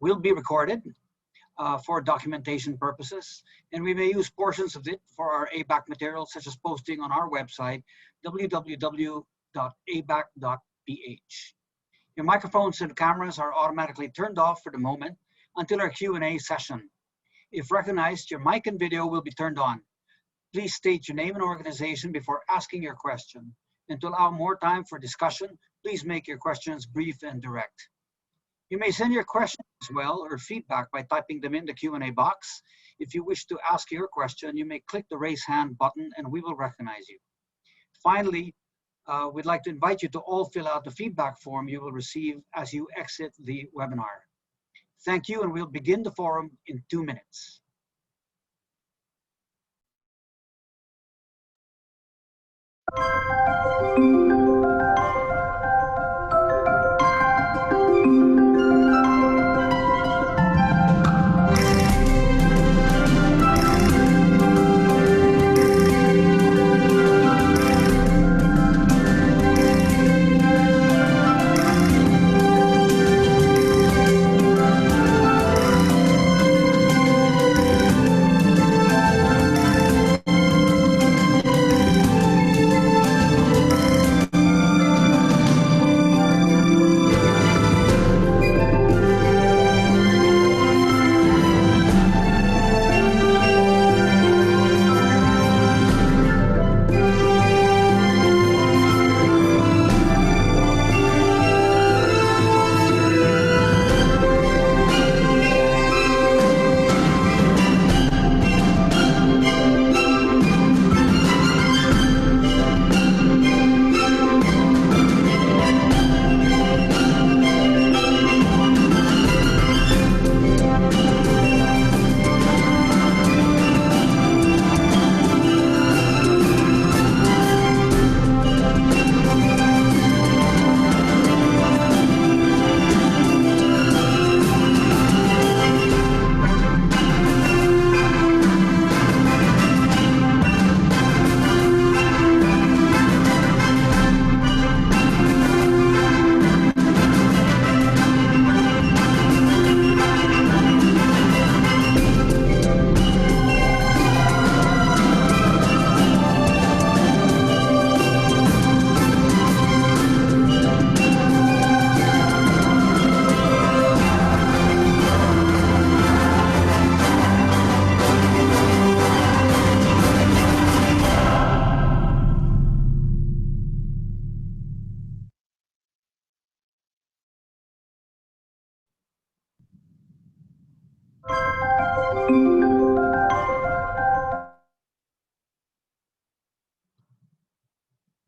will be recorded for documentation purposes, and we may use portions of it for our ABAC materials, such as posting on our website, www.abac.ph. Your microphones and cameras are automatically turned off for the moment until our Q&A session. If recognized, your mic and video will be turned on. Please state your name and organization before asking your question. And to allow more time for discussion, please make your questions brief and direct. You may send your questions as well or feedback by typing them in the Q&A box. If you wish to ask your question, you may click the raise hand button and we will recognize you. Finally, we'd like to invite you to all fill out the feedback form you will receive as you exit the webinar. Thank you, and we'll begin the forum in 2 minutes.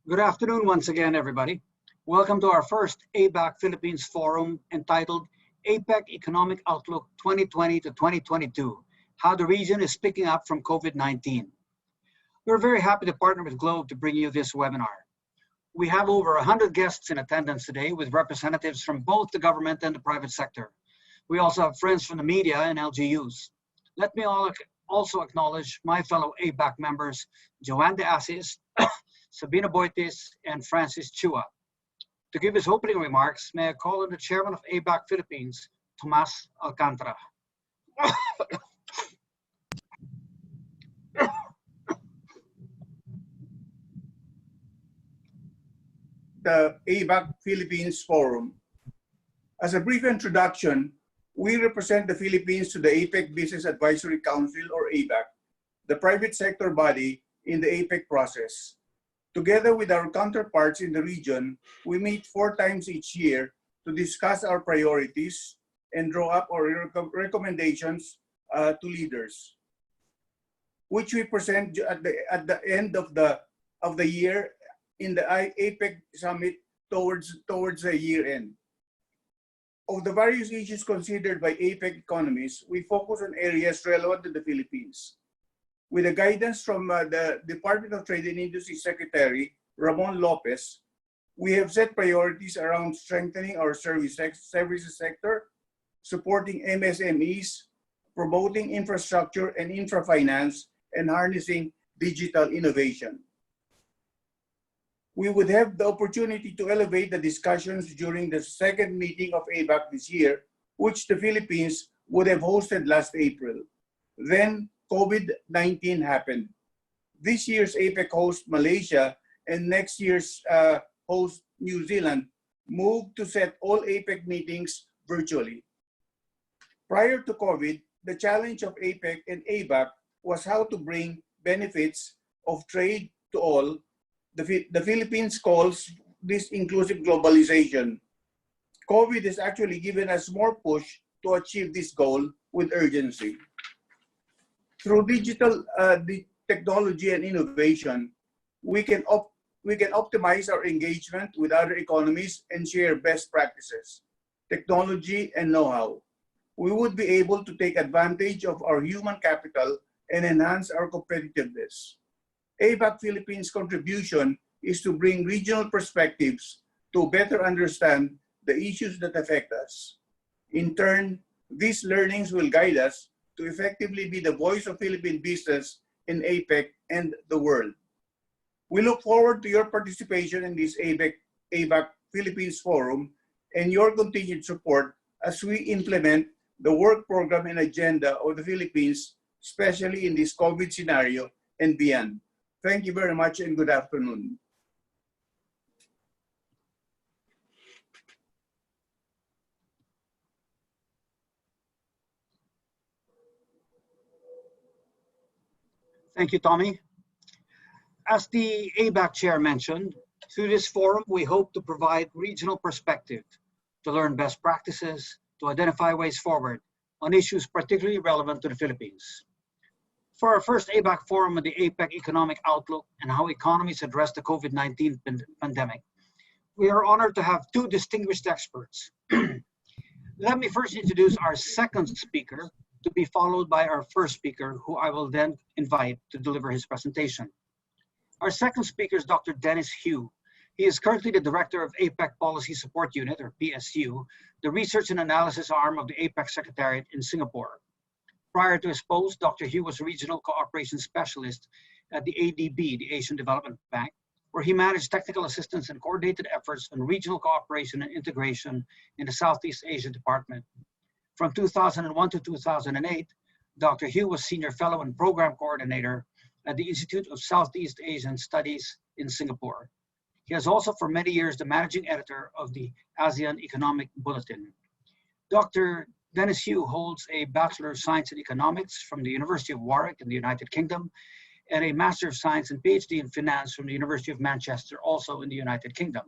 Good afternoon once again, everybody. Welcome to our first ABAC Philippines Forum entitled APEC Economic Outlook 2020 to 2022, How the Region is Picking Up from COVID-19. We're very happy to partner with Globe to bring you this webinar. We have over 100 guests in attendance today with representatives from both the government and the private sector. We also have friends from the media and LGUs. Let me also acknowledge my fellow ABAC members, Joanne De Assis, Sabina Boitis, and Francis Chua. To give his opening remarks, may I call on the chairman of ABAC Philippines, Tomas Alcantara. The ABAC Philippines Forum. As a brief introduction, we represent the Philippines to the APEC Business Advisory Council, or ABAC, the private sector body in the APEC process. Together with our counterparts in the region, we meet 4 times each year to discuss our priorities and draw up our recommendations to leaders, which we present at the end of the year in the APEC summit towards the year end. Of the various issues considered by APEC economies, we focus on areas relevant to the Philippines. With the guidance from the Department of Trade and Industry Secretary, Ramon Lopez, we have set priorities around strengthening our services sector, supporting MSMEs, promoting infrastructure and infrafinance, and harnessing digital innovation. we would have the opportunity to elevate the discussions during the second meeting of ABAC this year, which the Philippines would have hosted last April. Then COVID-19 happened. This year's APEC host, Malaysia, and next year's host, New Zealand, moved to set all APEC meetings virtually. Prior to COVID, the challenge of APEC and ABAC was how to bring benefits of trade to all. The Philippines calls this inclusive globalization. COVID has actually given us more push to achieve this goal with urgency. Through digital technology and innovation, we can optimize our engagement with other economies and share best practices, technology, and know-how. We would be able to take advantage of our human capital and enhance our competitiveness. ABAC Philippines' contribution is to bring regional perspectives to better understand the issues that affect us. In turn, these learnings will guide us to effectively be the voice of Philippine business in APEC and the world. We look forward to your participation in this ABAC Philippines Forum and your continued support as we implement the work program and agenda of the Philippines, especially in this COVID scenario and beyond. Thank you very much and good afternoon. Thank you, Tommy. As the ABAC chair mentioned, through this forum, we hope to provide regional perspective, to learn best practices, to identify ways forward on issues particularly relevant to the Philippines. For our first ABAC forum on the APEC economic outlook and how economies address the COVID-19 pandemic, we are honored to have two distinguished experts. Let me first introduce our second speaker, to be followed by our first speaker, who I will then invite to deliver his presentation. Our second speaker is Dr. Dennis Hu. He is currently the Director of APEC Policy Support Unit, or PSU, the research and analysis arm of the APEC Secretariat in Singapore. Prior to his post, Dr. Hu was a regional cooperation specialist at the ADB, the Asian Development Bank, where he managed technical assistance and coordinated efforts on regional cooperation and integration in the Southeast Asia Department. From 2001 to 2008, Dr. Hu was Senior Fellow and Program Coordinator at the Institute of Southeast Asian Studies in Singapore. He is also for many years the Managing Editor of the ASEAN Economic Bulletin. Dr. Dennis Hu holds a Bachelor of Science in Economics from the University of Warwick in the United Kingdom and a Master of Science and PhD in Finance from the University of Manchester, also in the United Kingdom.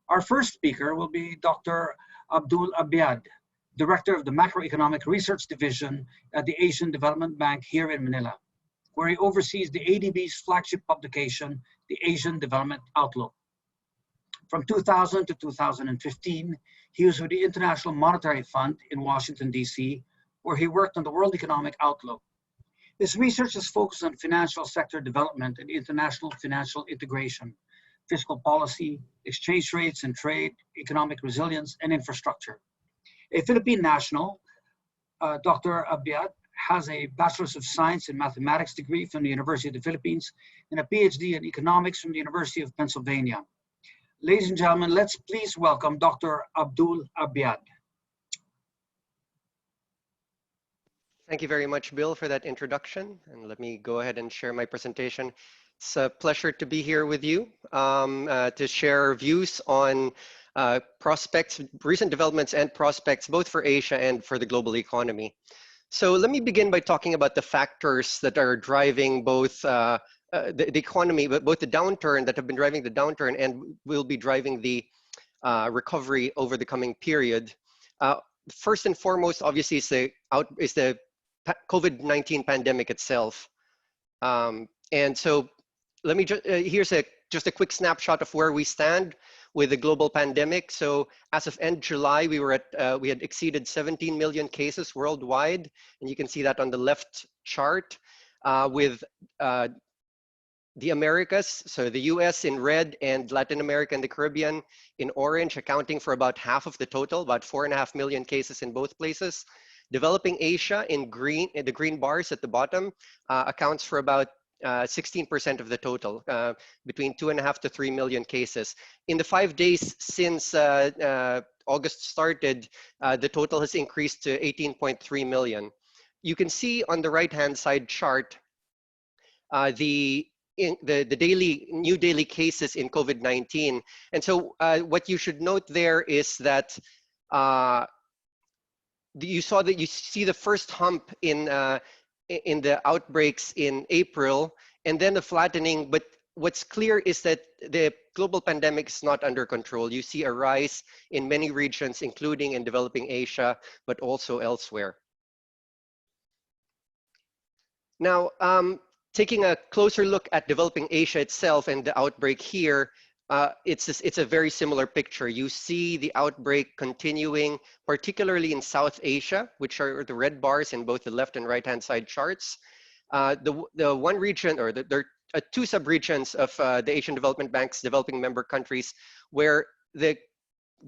Our first speaker will be Dr. Abdul Abiad, Director of the Macroeconomic Research Division at the Asian Development Bank here in Manila, where he oversees the ADB's flagship publication, the Asian Development Outlook. From 2000 to 2015, he was with the International Monetary Fund in Washington, D.C., where he worked on the World Economic Outlook. His research is focused on financial sector development and international financial integration, fiscal policy, exchange rates and trade, economic resilience, and infrastructure. A Philippine national, Dr. Abiad has a Bachelor's of Science in Mathematics degree from the University of the Philippines and a PhD in Economics from the University of Pennsylvania. Ladies and gentlemen, let's please welcome Dr. Abdul Abiad. Thank you very much, Bill, for that introduction. And let me go ahead and share my presentation. It's a pleasure to be here with you to share views on prospects, recent developments and prospects, both for Asia and for the global economy. So let me begin by talking about the factors that are driving both the economy, but both the downturn that have been driving the downturn and will be driving the recovery over the coming period. First and foremost, obviously, is the COVID-19 pandemic itself. And so let me here's just a quick snapshot of where we stand with the global pandemic. So as of end July, we had exceeded 17 million cases worldwide, and you can see that on the left chart with the Americas, so the US in red and Latin America and the Caribbean in orange, accounting for about half of the total, about 4.5 million cases in both places. Developing Asia in green, the green bars at the bottom, accounts for about 16% of the total, between 2.5 to 3 million cases. In the 5 days since August started, the total has increased to 18.3 million. You can see on the right-hand side chart the new daily cases in COVID-19. And so what you should note there is that you see the first hump in the outbreaks in April, and then the flattening. But what's clear is that the global pandemic is not under control. You see a rise in many regions, including in developing Asia, but also elsewhere. Now, taking a closer look at developing Asia itself and the outbreak here, it's a very similar picture. You see the outbreak continuing, particularly in South Asia, which are the red bars in both the left and right-hand side charts. The one region, or there are two sub-regions of the Asian Development Bank's developing member countries where the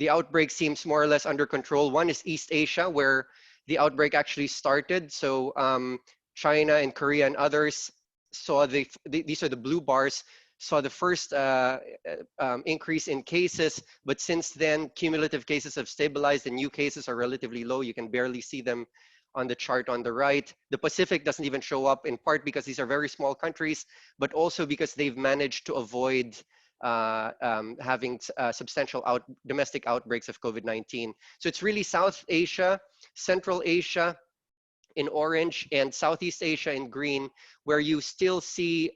outbreak seems more or less under control. One is East Asia, where the outbreak actually started. So China and Korea and others saw these are the blue bars, saw the first increase in cases, but since then cumulative cases have stabilized and new cases are relatively low. You can barely see them on the chart on the right. The Pacific doesn't even show up, in part because these are very small countries, but also because they've managed to avoid having substantial domestic outbreaks of COVID-19. So it's really South Asia, Central Asia in orange, and Southeast Asia in green, where you still see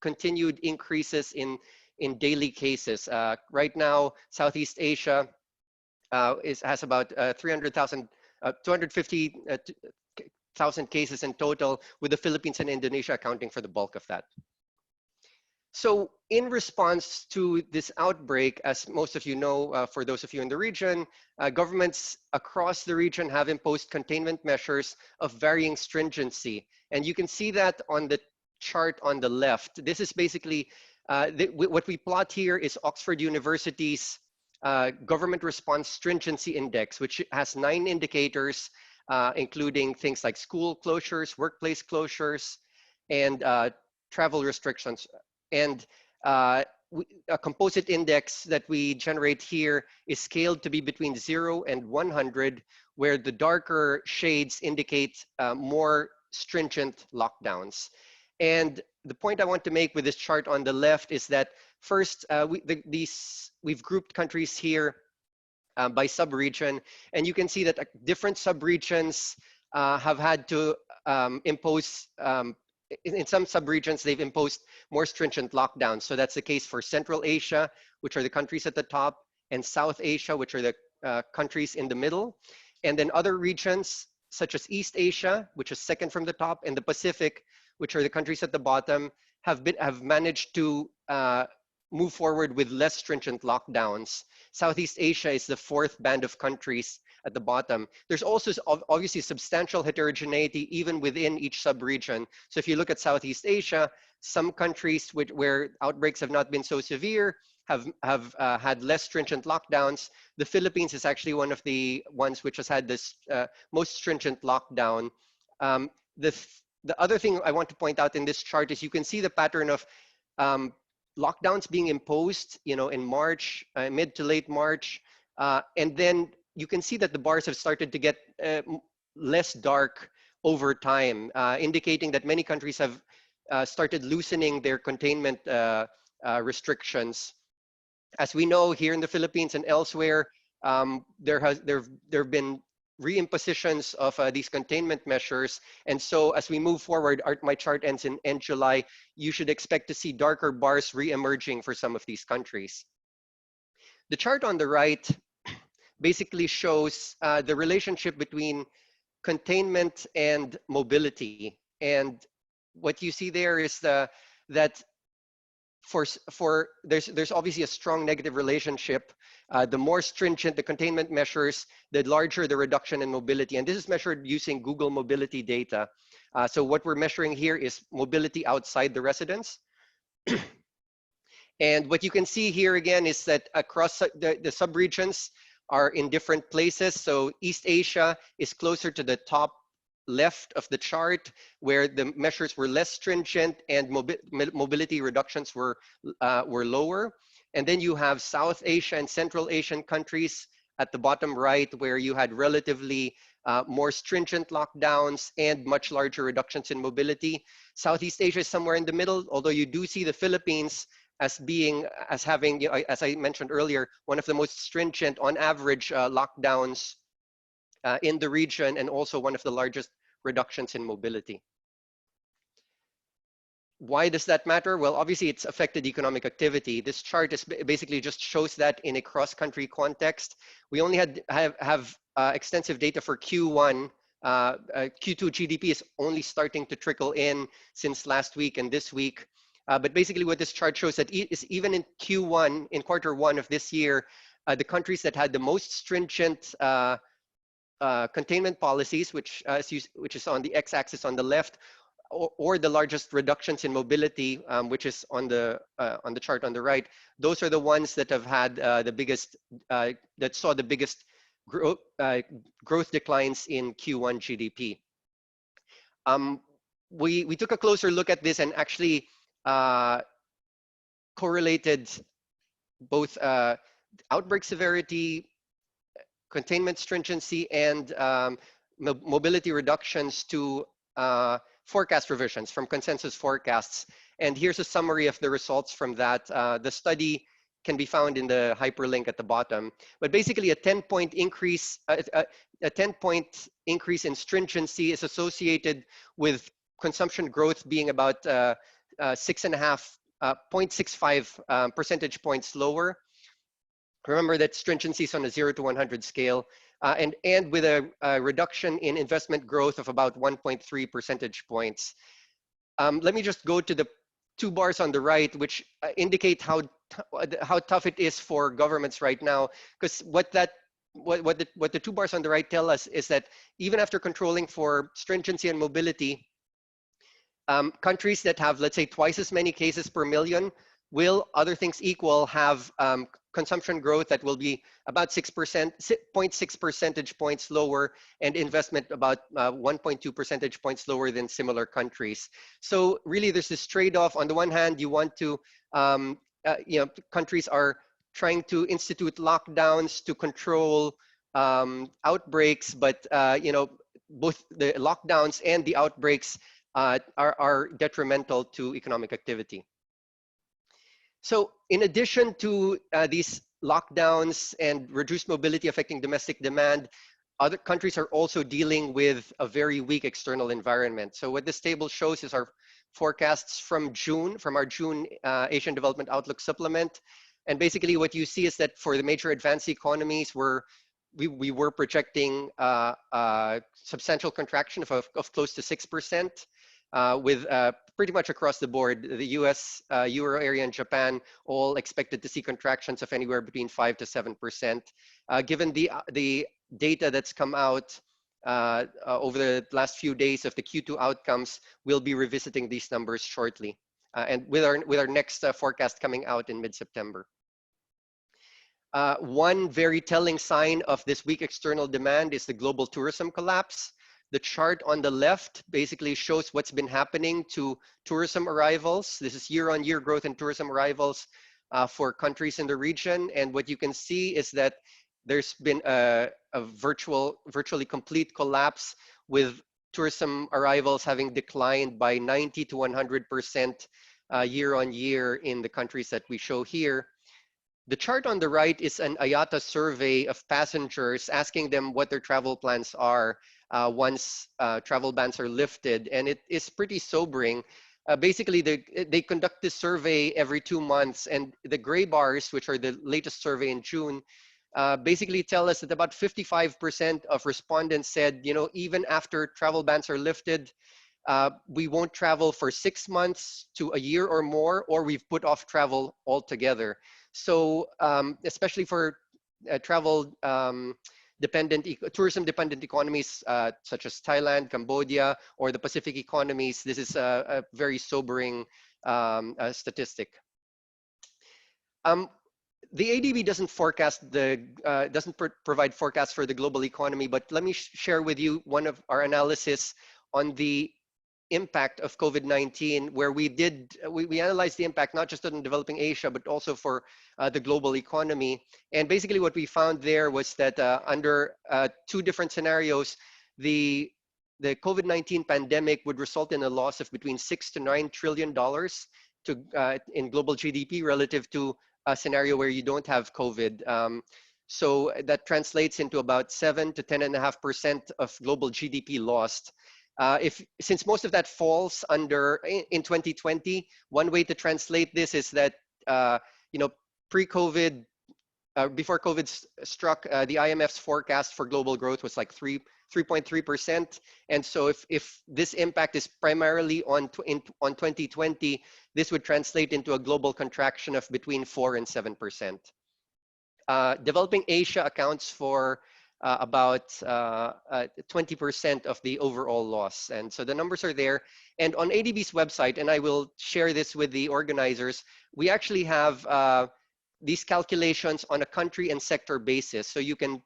continued increases in daily cases. Right now, Southeast Asia has about 250,000 cases in total, with the Philippines and Indonesia accounting for the bulk of that. So in response to this outbreak, as most of you know, for those of you in the region, governments across the region have imposed containment measures of varying stringency. And you can see that on the chart on the left. This is basically, what we plot here is Oxford University's Government Response Stringency Index, which has 9 indicators, including things like school closures, workplace closures, and travel restrictions. And a composite index that we generate here is scaled to be between 0 and 100, where the darker shades indicate more stringent lockdowns. And the point I want to make with this chart on the left is that first, we've grouped countries here by sub-region, and you can see that different sub-regions have had to impose in some sub-regions, they've imposed more stringent lockdowns. So that's the case for Central Asia, which are the countries at the top, and South Asia, which are the countries in the middle. And then other regions, such as East Asia, which is second from the top, and the Pacific, which are the countries at the bottom, have managed to move forward with less stringent lockdowns. Southeast Asia is the 4th band of countries at the bottom. There's also obviously substantial heterogeneity even within each sub-region. So if you look at Southeast Asia, some countries where outbreaks have not been so severe have had less stringent lockdowns. The Philippines is actually one of the ones which has had this most stringent lockdown. The other thing I want to point out in this chart is you can see the pattern of lockdowns being imposed, in March, mid to late March, and then you can see that the bars have started to get less dark over time, indicating that many countries have started loosening their containment restrictions. As we know, here in the Philippines and elsewhere, there have been reimpositions of these containment measures. And so as we move forward, my chart ends in end July, you should expect to see darker bars re-emerging for some of these countries. The chart on the right basically shows the relationship between containment and mobility. And what you see there is that there's obviously a strong negative relationship. The more stringent the containment measures, the larger the reduction in mobility. And this is measured using Google mobility data. So what we're measuring here is mobility outside the residence. And what you can see here again is that across the sub-regions are in different places. So East Asia is closer to the top left of the chart, where the measures were less stringent and mobility reductions were lower. And then you have South Asia and Central Asian countries at the bottom right, where you had relatively more stringent lockdowns and much larger reductions in mobility. Southeast Asia is somewhere in the middle, although you do see the Philippines as having, you know, as I mentioned earlier, one of the most stringent on average lockdowns in the region, and also one of the largest reductions in mobility. Why does that matter? Well, obviously it's affected economic activity. This chart is basically just shows that in a cross-country context. We only have extensive data for Q1. Q2 GDP is only starting to trickle in since last week and this week. But basically what this chart shows that is even in Q1, in quarter 1 of this year, the countries that had the most stringent containment policies, which is on the x-axis on the left, or the largest reductions in mobility, which is on the chart on the right, those are the ones that have had the biggest, that saw the biggest growth declines in Q1 GDP. We took a closer look at this and actually correlated both outbreak severity, containment stringency, and mobility reductions to forecast revisions from consensus forecasts. And here's a summary of the results from that. The study can be found in the hyperlink at the bottom. But basically a 10-point increase, a 10-point increase in stringency is associated with consumption growth being about 0.65 percentage points lower. Remember that stringency is on a 0 to 100 scale. And with a reduction in investment growth of about 1.3 percentage points. Let me just go to the 2 bars on the right, which indicate how tough it is for governments right now. Because what the 2 bars on the right tell us is that even after controlling for stringency and mobility, countries that have, let's say, twice as many cases per million will, other things equal, have consumption growth that will be about 0.6 percentage points lower, and investment about 1.2 percentage points lower than similar countries. So really there's this trade-off. On the one hand, you want to, you know, countries are trying to institute lockdowns to control outbreaks, but you know, both the lockdowns and the outbreaks are detrimental to economic activity. So in addition to these lockdowns and reduced mobility affecting domestic demand, other countries are also dealing with a very weak external environment. So what this table shows is our forecasts from June, from our June Asian Development Outlook supplement. And basically what you see is that for the major advanced economies, we were projecting substantial contraction of close to 6%. With pretty much across the board, the US, Euro area, and Japan all expected to see contractions of anywhere between 5 to 7%. Given the data that's come out over the last few days of the Q2 outcomes, we'll be revisiting these numbers shortly, and with our next forecast coming out in mid-September. One very telling sign of this weak external demand is the global tourism collapse. The chart on the left basically shows what's been happening to tourism arrivals. This is year-on-year growth in tourism arrivals for countries in the region. And what you can see is that there's been a virtually complete collapse, with tourism arrivals having declined by 90 to 100% year-on-year in the countries that we show here. The chart on the right is an IATA survey of passengers, asking them what their travel plans are once travel bans are lifted, and it is pretty sobering. Basically, they conduct this survey every 2 months, and the gray bars, which are the latest survey in June, basically tell us that about 55% of respondents said, you know, even after travel bans are lifted, we won't travel for 6 months to a year or more, or we've put off travel altogether. So especially for tourism-dependent economies such as Thailand, Cambodia, or the Pacific economies, this is a very sobering statistic. the ADB doesn't forecast provide forecasts for the global economy, but let me share with you one of our analysis on the impact of COVID-19, where we analyzed the impact not just on developing Asia, but also for the global economy. And basically what we found there was that under two different scenarios, the COVID-19 pandemic would result in a loss of between $6 to $9 trillion in global GDP relative to a scenario where you don't have COVID. So that translates into about 7 to 10.5% of global GDP lost. Since most of that falls under in 2020, one way to translate this is that pre-COVID, before COVID struck, the IMF's forecast for global growth was like 3.3%. And so if this impact is primarily on 2020, this would translate into a global contraction of between 4 and 7%. Developing Asia accounts for about 20% of the overall loss. And so the numbers are there. And on ADB's website, and I will share this with the organizers, we actually have these calculations on a country and sector basis. So you can,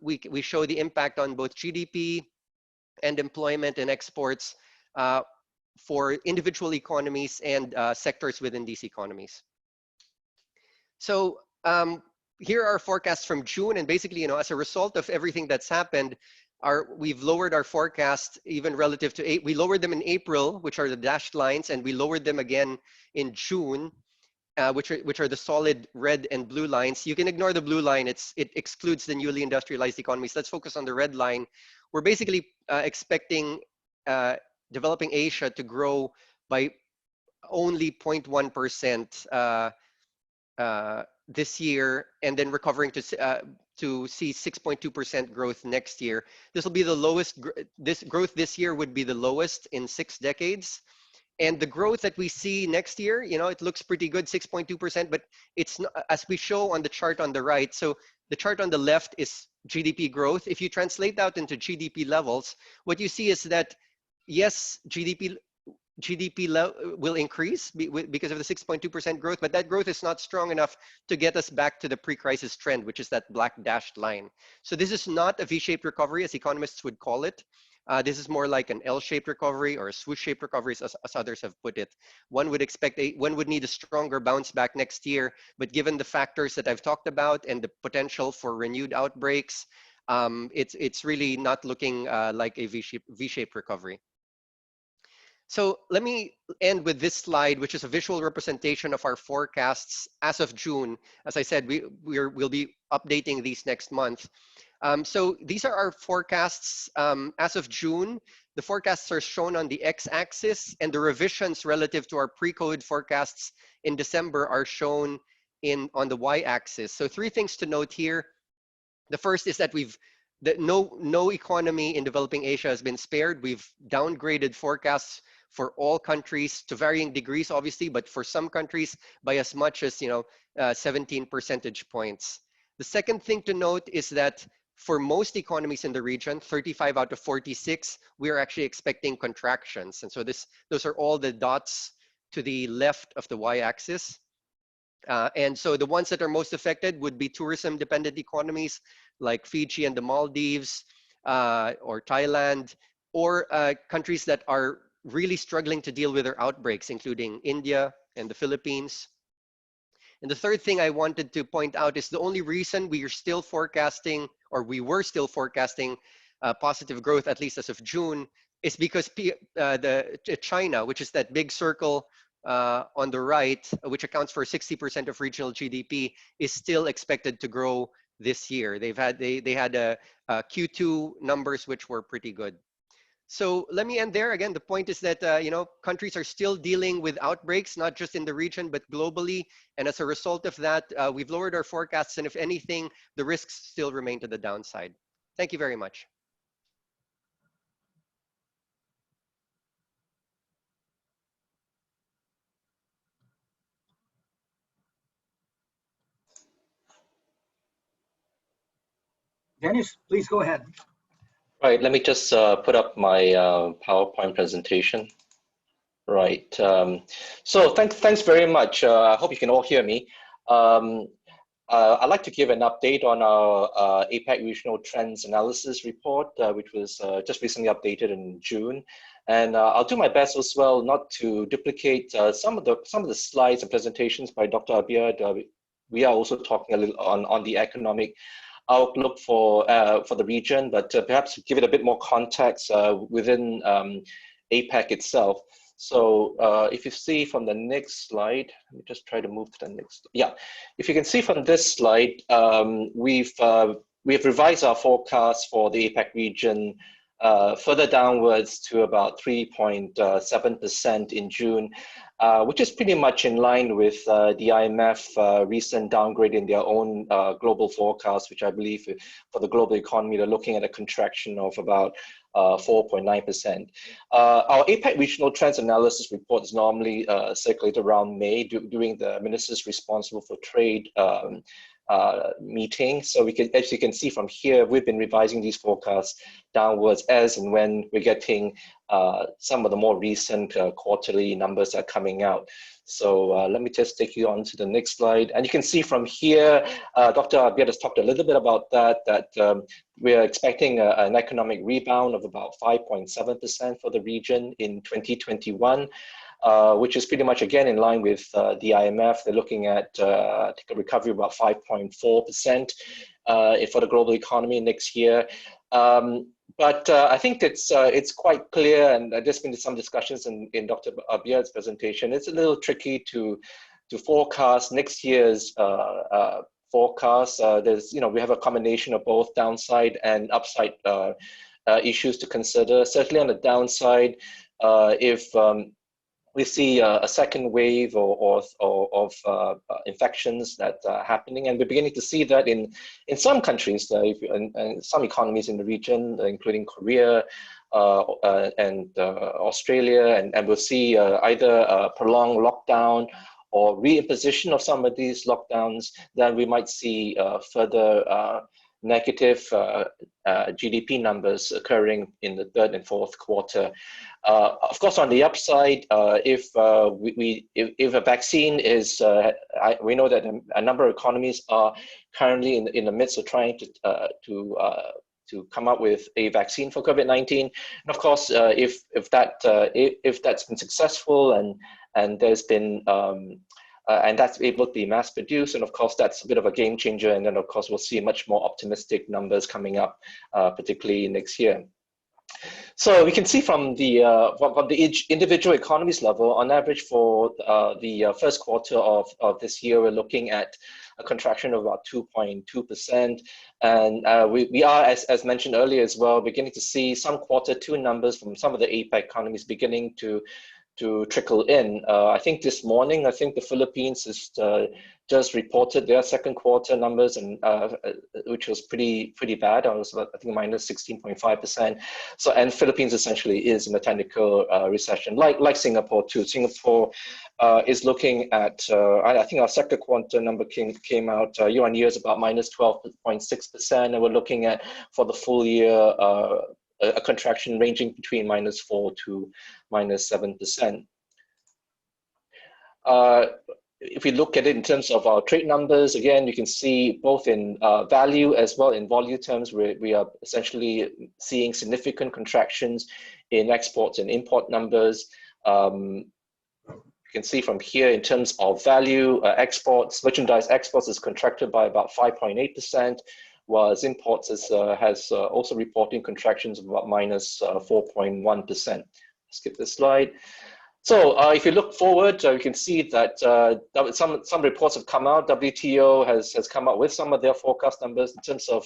we show the impact on both GDP and employment and exports for individual economies and sectors within these economies. So here are our forecasts from June, and basically, as a result of everything that's happened, we've lowered our forecast even relative to we lowered them in April, which are the dashed lines, and we lowered them again in June, which are the solid red and blue lines. You can ignore the blue line; it excludes the newly industrialized economies. Let's focus on the red line. We're basically expecting developing Asia to grow by only 0.1%. This year, and then recovering to see 6.2% growth next year. This will be the lowest. This growth this year would be the lowest in 6 decades, and the growth that we see next year, it looks pretty good, 6.2%. But it's not, as we show on the chart on the right. So the chart on the left is GDP growth. If you translate that into GDP levels, what you see is that yes, GDP will increase because of the 6.2% growth, but that growth is not strong enough to get us back to the pre-crisis trend, which is that black dashed line. So this is not a V-shaped recovery, as economists would call it. This is more like an L-shaped recovery or a swoosh-shaped recovery, as others have put it. One would need a stronger bounce back next year, but given the factors that I've talked about and the potential for renewed outbreaks, it's really not looking like a V-shaped recovery. So let me end with this slide, which is a visual representation of our forecasts as of June. As I said, we'll be updating these next month. So these are our forecasts as of June. The forecasts are shown on the x-axis, and the revisions relative to our pre-COVID forecasts in December are shown on the y-axis. So 3 things to note here. The first is that no economy in developing Asia has been spared. We've downgraded forecasts for all countries to varying degrees, obviously, but for some countries by as much as 17 percentage points. The second thing to note is that for most economies in the region, 35 out of 46, we are actually expecting contractions. And so those are all the dots to the left of the y-axis. And so the ones that are most affected would be tourism-dependent economies like Fiji and the Maldives, or Thailand, or countries that are really struggling to deal with their outbreaks, including India and the Philippines. And the third thing I wanted to point out is the only reason we were still forecasting positive growth, at least as of June, is because China, which is that big circle on the right, which accounts for 60% of regional GDP, is still expected to grow this year. They had Q2 numbers which were pretty good. So let me end there. Again, the point is that countries are still dealing with outbreaks, not just in the region, but globally. And as a result of that, we've lowered our forecasts. And if anything, the risks still remain to the downside. Thank you very much. Dennis, please go ahead. Right, let me just put up my PowerPoint presentation. Right, so thanks very much. I hope you can all hear me. I'd like to give an update on our APEC Regional Trends Analysis Report, which was just recently updated in June. And I'll do my best as well not to duplicate some of the slides and presentations by Dr. Abir. We are also talking a little on the economic outlook for the region, but perhaps give it a bit more context within APEC itself. So if you see from the next slide, let me just try to move to the next. Yeah, if you can see from this slide, we've revised our forecast for the APEC region further downwards to about 3.7% in June, which is pretty much in line with the IMF recent downgrade in their own global forecast, which I believe for the global economy, they're looking at a contraction of about 4.9%. Our APEC Regional Trends Analysis Report is normally circulated around May during the ministers responsible for trade meeting. So as you can see from here, we've been revising these forecasts downwards as and when we're getting some of the more recent quarterly numbers that are coming out. So let me just take you on to the next slide. And you can see from here, Dr. Abir has talked a little bit about that we're expecting an economic rebound of about 5.7% for the region in 2021. Which is pretty much again in line with the IMF. They're looking at I think a recovery of about 5.4% for the global economy next year. But I think it's quite clear, and there's been some discussions in Dr. Abir's presentation. It's a little tricky to forecast next year's forecast. We have a combination of both downside and upside issues to consider. Certainly on the downside, if we see a second wave of infections that are happening, and we're beginning to see that in some countries, and some economies in the region, including Korea and Australia, and we'll see either a prolonged lockdown or reimposition of some of these lockdowns. Then we might see further negative GDP numbers occurring in the third and fourth quarter. Of course, on the upside, if a vaccine is, we know that a number of economies are currently in the midst of trying to come up with a vaccine for COVID-19. And of course, if that's been successful and there's been and that's able to be mass produced, and of course that's a bit of a game changer. And then of course we'll see much more optimistic numbers coming up, particularly next year. So we can see from the individual economies level, on average for the first quarter of this year, we're looking at a contraction of about 2.2%. And we are, as mentioned earlier as well, beginning to see some quarter two numbers from some of the APEC economies beginning to trickle in. I think this morning, the Philippines has just reported their second quarter numbers, and which was pretty bad. It was about, I think, minus 16.5%. So, and Philippines essentially is in a technical recession, like Singapore too. Singapore is looking at, I think our second quarter number came out year on year is about minus 12.6%, and we're looking at for the full year a contraction ranging between minus 4 to minus 7%. If we look at it in terms of our trade numbers, again, you can see both in value as well in volume terms, we are essentially seeing significant contractions in exports and import numbers. You can see from here in terms of value, merchandise exports is contracted by about 5.8%. Whereas imports has also reporting contractions of about minus 4.1%. Skip this slide. So if you look forward, you can see that some reports have come out. WTO has come out with some of their forecast numbers in terms of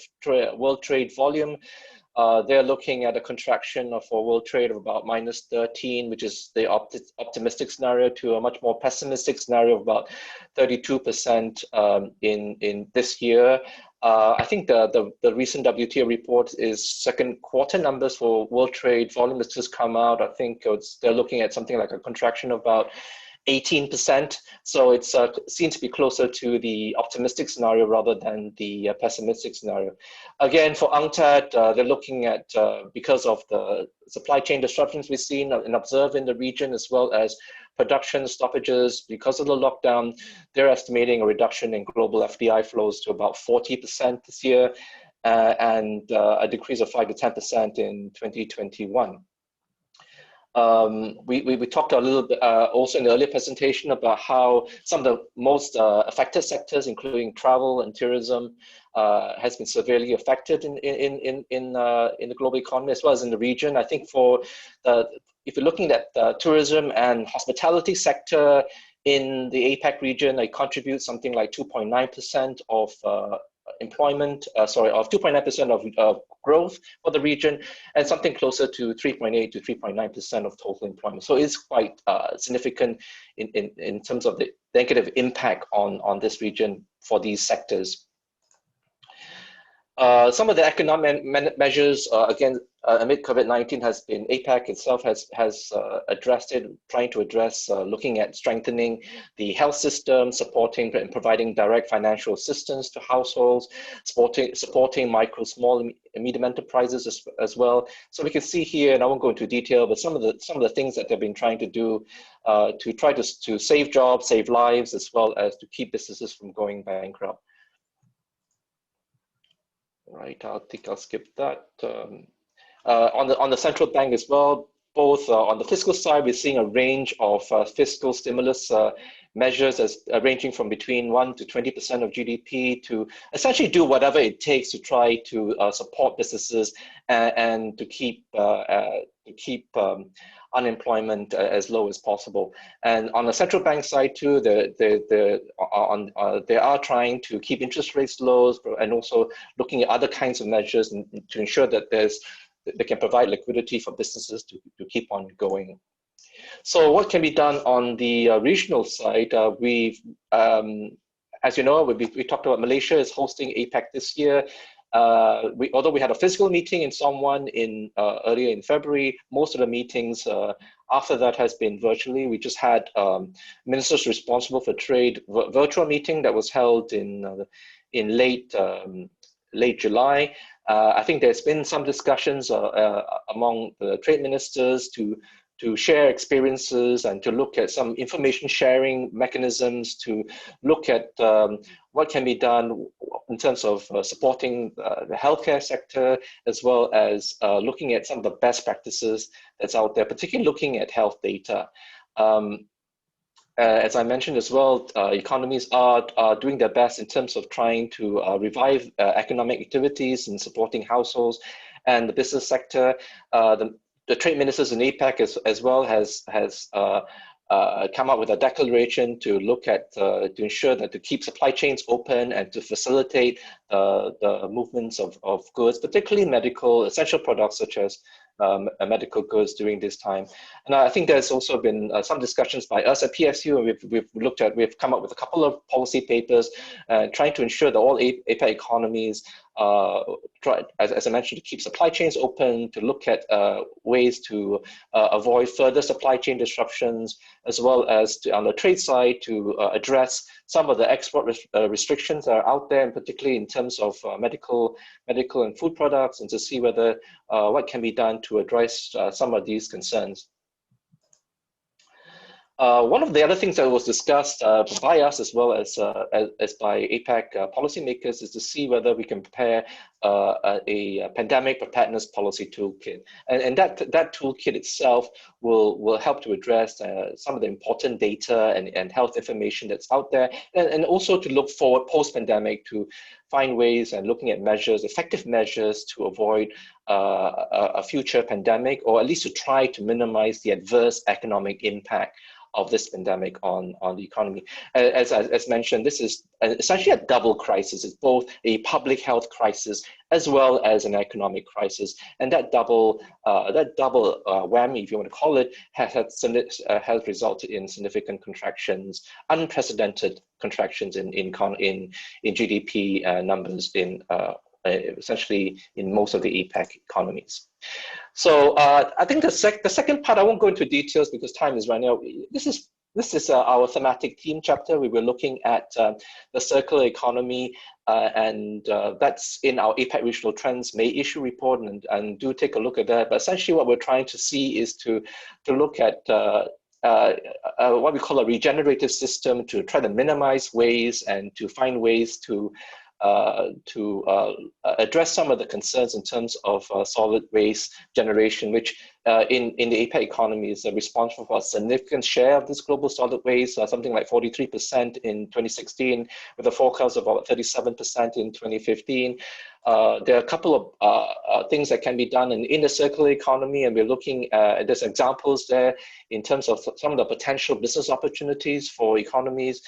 world trade volume. They're looking at a contraction for world trade of about minus 13, which is the optimistic scenario, to a much more pessimistic scenario of about 32% in this year. I think the recent WTO report is second quarter numbers for world trade volume that's just come out. I think they're looking at something like a contraction of about 18%. So it's seems to be closer to the optimistic scenario rather than the pessimistic scenario. Again, for UNCTAD, they're looking at, because of the supply chain disruptions we've seen and observed in the region, as well as production stoppages because of the lockdown, they're estimating a reduction in global FDI flows to about 40% this year, and a decrease of 5 to 10% in 2021. We talked a little bit also in the earlier presentation about how some of the most affected sectors, including travel and tourism, has been severely affected in the global economy as well as in the region. I think for if you're looking at the tourism and hospitality sector in the APEC region, they contribute something like 2.9% of employment, of 2.9% of growth for the region, and something closer to 3.8 to 3.9% of total employment. So it's quite significant in terms of the negative impact on this region for these sectors. Some of the economic measures, again, amid COVID-19 has been, APEC itself has addressed it, trying to address, looking at strengthening the health system, supporting and providing direct financial assistance to households, supporting micro, small, and medium enterprises as well. So we can see here, and I won't go into detail, but some of the things that they've been trying to do to try to save jobs, save lives, as well as to keep businesses from going bankrupt. Right, I think I'll skip that. On the central bank as well, both on the fiscal side, we're seeing a range of fiscal stimulus measures as ranging from between 1 to 20% of GDP to essentially do whatever it takes to try to support businesses and to keep unemployment as low as possible. And on the central bank side too, they are trying to keep interest rates low and also looking at other kinds of measures to ensure that they can provide liquidity for businesses to keep on going. So what can be done on the regional side? As you know, we talked about Malaysia is hosting APEC this year. Although we had a physical meeting in Songwon earlier in February, most of the meetings after that has been virtually. We just had ministers responsible for trade virtual meeting that was held in late July. I think there's been some discussions among the trade ministers to share experiences and to look at some information sharing mechanisms, to look at what can be done in terms of supporting the healthcare sector, as well as looking at some of the best practices that's out there, particularly looking at health data. As I mentioned as well, economies are doing their best in terms of trying to revive economic activities and supporting households and the business sector. The trade ministers in APEC as well has come up with a declaration to look at to ensure that to keep supply chains open and to facilitate the movements of goods, particularly medical essential products such as medical goods during this time. And I think there's also been some discussions by us at PSU, and we've come up with a couple of policy papers trying to ensure that all APEC economies try, as I mentioned, to keep supply chains open, to look at ways to avoid further supply chain disruptions, as well as on the trade side to address some of the export restrictions that are out there, and particularly in terms of medical and food products, and to see whether what can be done to address some of these concerns. One of the other things that was discussed by us as well as by APEC policymakers is to see whether we can prepare a pandemic preparedness policy toolkit, and that toolkit itself will help to address some of the important data and health information that's out there, and also to look forward post-pandemic to find ways and looking at measures, effective measures to avoid a future pandemic, or at least to try to minimize the adverse economic impact of this pandemic on the economy. As mentioned, this is essentially a double crisis. It's both a public health crisis as well as an economic crisis, and that double whammy, if you want to call it, has resulted in significant contractions, unprecedented contractions in GDP numbers essentially in most of the APEC economies. So I think the second part, I won't go into details because time is running out. This this is our thematic theme chapter. We were looking at the circular economy, and that's in our APEC Regional Trends May issue report, and do take a look at that. But essentially what we're trying to see is to look at what we call a regenerative system, to try to minimize waste and to find ways to address some of the concerns in terms of solid waste generation, which in the APEC economy is responsible for a significant share of this global solid waste, something like 43% in 2016, with a forecast of about 37% in 2015. There are a couple of things that can be done in the circular economy, and we're looking at there's examples there in terms of some of the potential business opportunities for economies,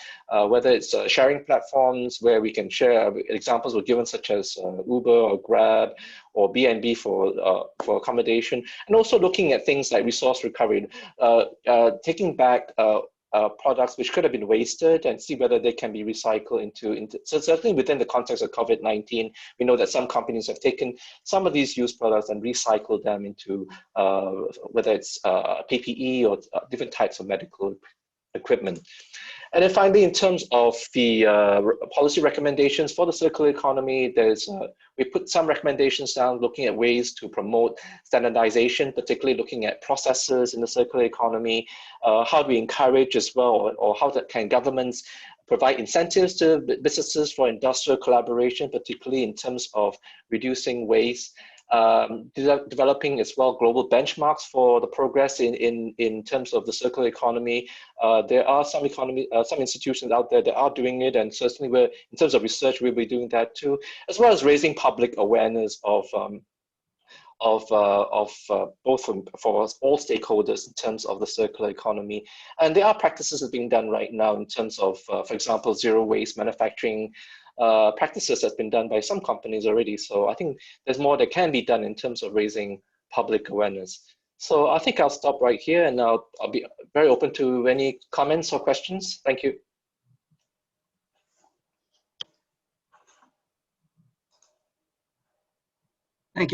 whether it's sharing platforms where we can share. Examples were given such as Uber or Grab or B&B for accommodation, and also looking at things like resource recovery, taking back products which could have been wasted and see whether they can be recycled into so certainly within the context of COVID-19, we know that some companies have taken some of these used products and recycled them into whether it's PPE or different types of medical equipment. And then finally, in terms of the policy recommendations for the circular economy, we put some recommendations down looking at ways to promote standardization, particularly looking at processes in the circular economy, how do we encourage as well, or how can governments provide incentives to businesses for industrial collaboration, particularly in terms of reducing waste. Developing as well global benchmarks for the progress in terms of the circular economy. There are some institutions out there that are doing it, and certainly in terms of research, we'll be doing that too, as well as raising public awareness of both for all stakeholders in terms of the circular economy. And there are practices that are being done right now in terms of, for example, zero waste manufacturing practices that's been done by some companies already. So I think there's more that can be done in terms of raising public awareness. So I think I'll stop right here, and I'll be very open to any comments or questions. Thank you. Thank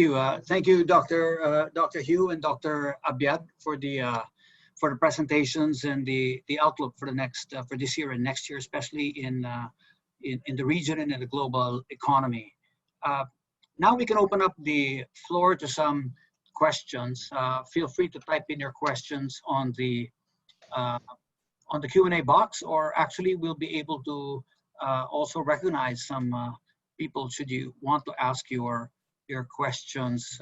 you, Dr. Hugh and Dr. Abiad for the presentations and the outlook for the next for this year and next year, especially in the region and in the global economy. Now we can open up the floor to some questions. Feel free to type in your questions on the Q&A box, or actually we'll be able to also recognize some people should you want to ask your questions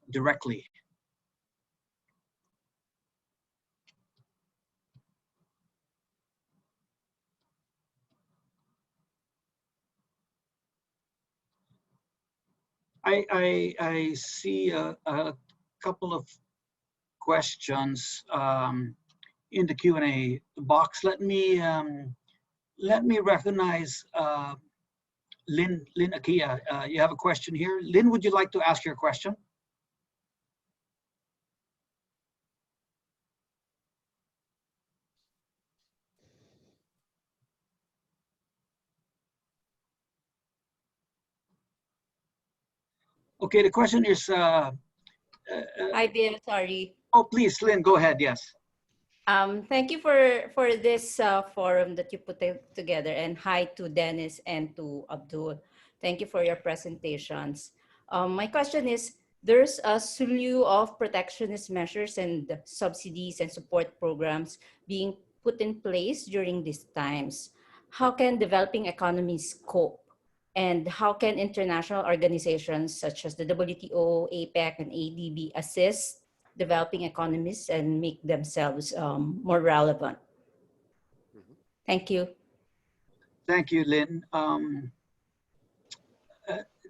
directly. I see a couple of questions in the Q&A box. Let me recognize Lynn Akia. You have a question here. Lynn, would you like to ask your question? Okay, the question is. Hi, Bill. Sorry. Oh, please, Lynn, go ahead. Yes. Thank you for this forum that you put together, and hi to Dennis and to Abdul. Thank you for your presentations. My question is, there's a slew of protectionist measures and subsidies and support programs being put in place during these times. How can developing economies cope? And how can international organizations such as the WTO, APEC, and ADB assist developing economies and make themselves more relevant? Thank you. Thank you, Lynn.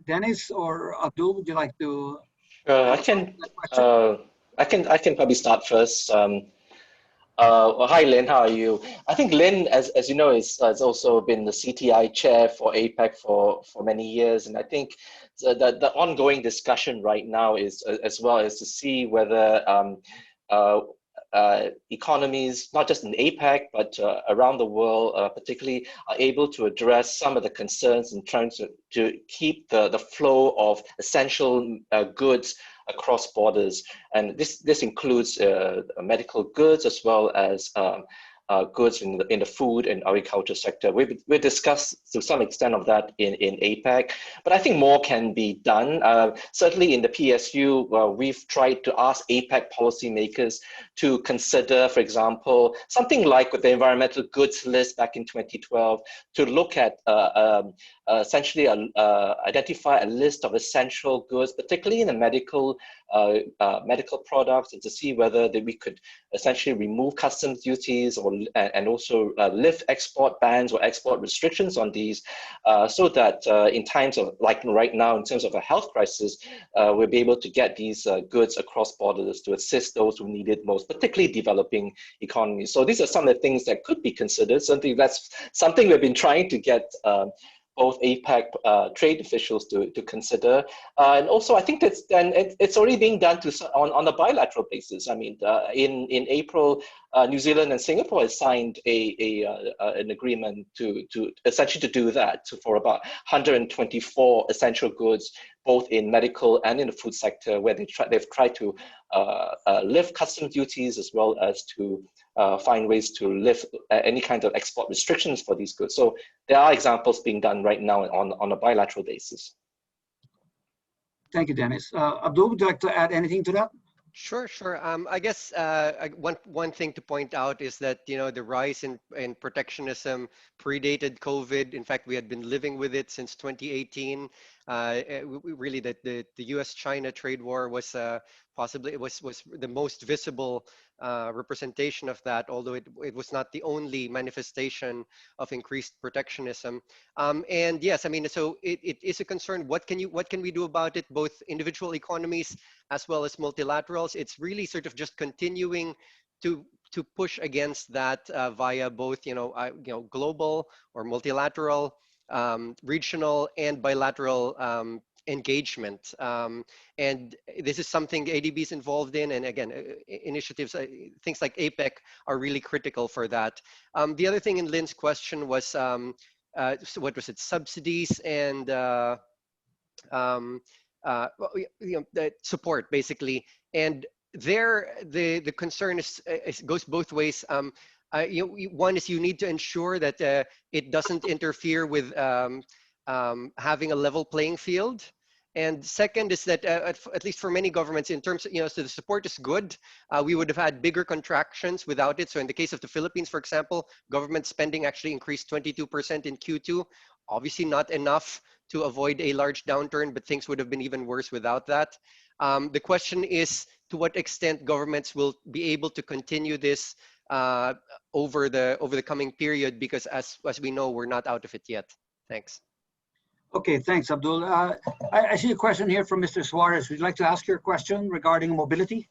Dennis or Abdul, would you like to? I can probably start first. Well, hi, Lynn. How are you? I think Lynn, as you know, has also been the CTI chair for APEC for many years, and I think the ongoing discussion right now is as well as to see whether economies, not just in APEC but around the world, particularly, are able to address some of the concerns in trying to keep the flow of essential goods across borders. And this includes medical goods as well as goods in the food and agriculture sector. We discussed to some extent of that in APEC, but I think more can be done. Certainly in the PSU, we've tried to ask APEC policymakers to consider, for example, something like with the environmental goods list back in 2012, to look at essentially identify a list of essential goods, particularly in the medical products, and to see whether we could essentially remove customs duties and also lift export bans or export restrictions on these, so that in times of, like right now, in terms of a health crisis, we'll be able to get these goods across borders to assist those who need it most, particularly developing economies. So these are some of the things that could be considered. Something that's something we've been trying to get both APEC trade officials to consider, and also I think it's already being done on a bilateral basis. I mean, in April, New Zealand and Singapore has signed an agreement to essentially to do that for about 124 essential goods, both in medical and in the food sector, where they've tried to lift customs duties as well as to find ways to lift any kind of export restrictions for these goods. So there are examples being done right now on a bilateral basis. Thank you, Dennis. Abdul, would you like to add anything to that? Sure. I guess one thing to point out is that, you know, the rise in protectionism predated COVID. In fact, we had been living with it since 2018. Really, the U.S.-China trade war was possibly was the most visible representation of that, although it was not the only manifestation of increased protectionism. And yes, I mean, so it is a concern. What can we do about it? Both individual economies as well as multilaterals. It's really sort of just continuing to push against that via both, global or multilateral, regional and bilateral engagement. And this is something ADB is involved in. And again, initiatives, things like APEC are really critical for that. The other thing in Lynn's question was, so what was it, subsidies and the support, basically. And there, the concern goes both ways. One is you need to ensure that it doesn't interfere with having a level playing field. And second is that at least for many governments, in terms of, so the support is good. We would have had bigger contractions without it. So in the case of the Philippines, for example, government spending actually increased 22% in Q2. Obviously not enough to avoid a large downturn, but things would have been even worse without that. The question is to what extent governments will be able to continue this over the coming period, because as we know, we're not out of it yet. Thanks. Okay, thanks, Abdul. I see a question here from Mr. Suarez. Would you like to ask your question regarding mobility?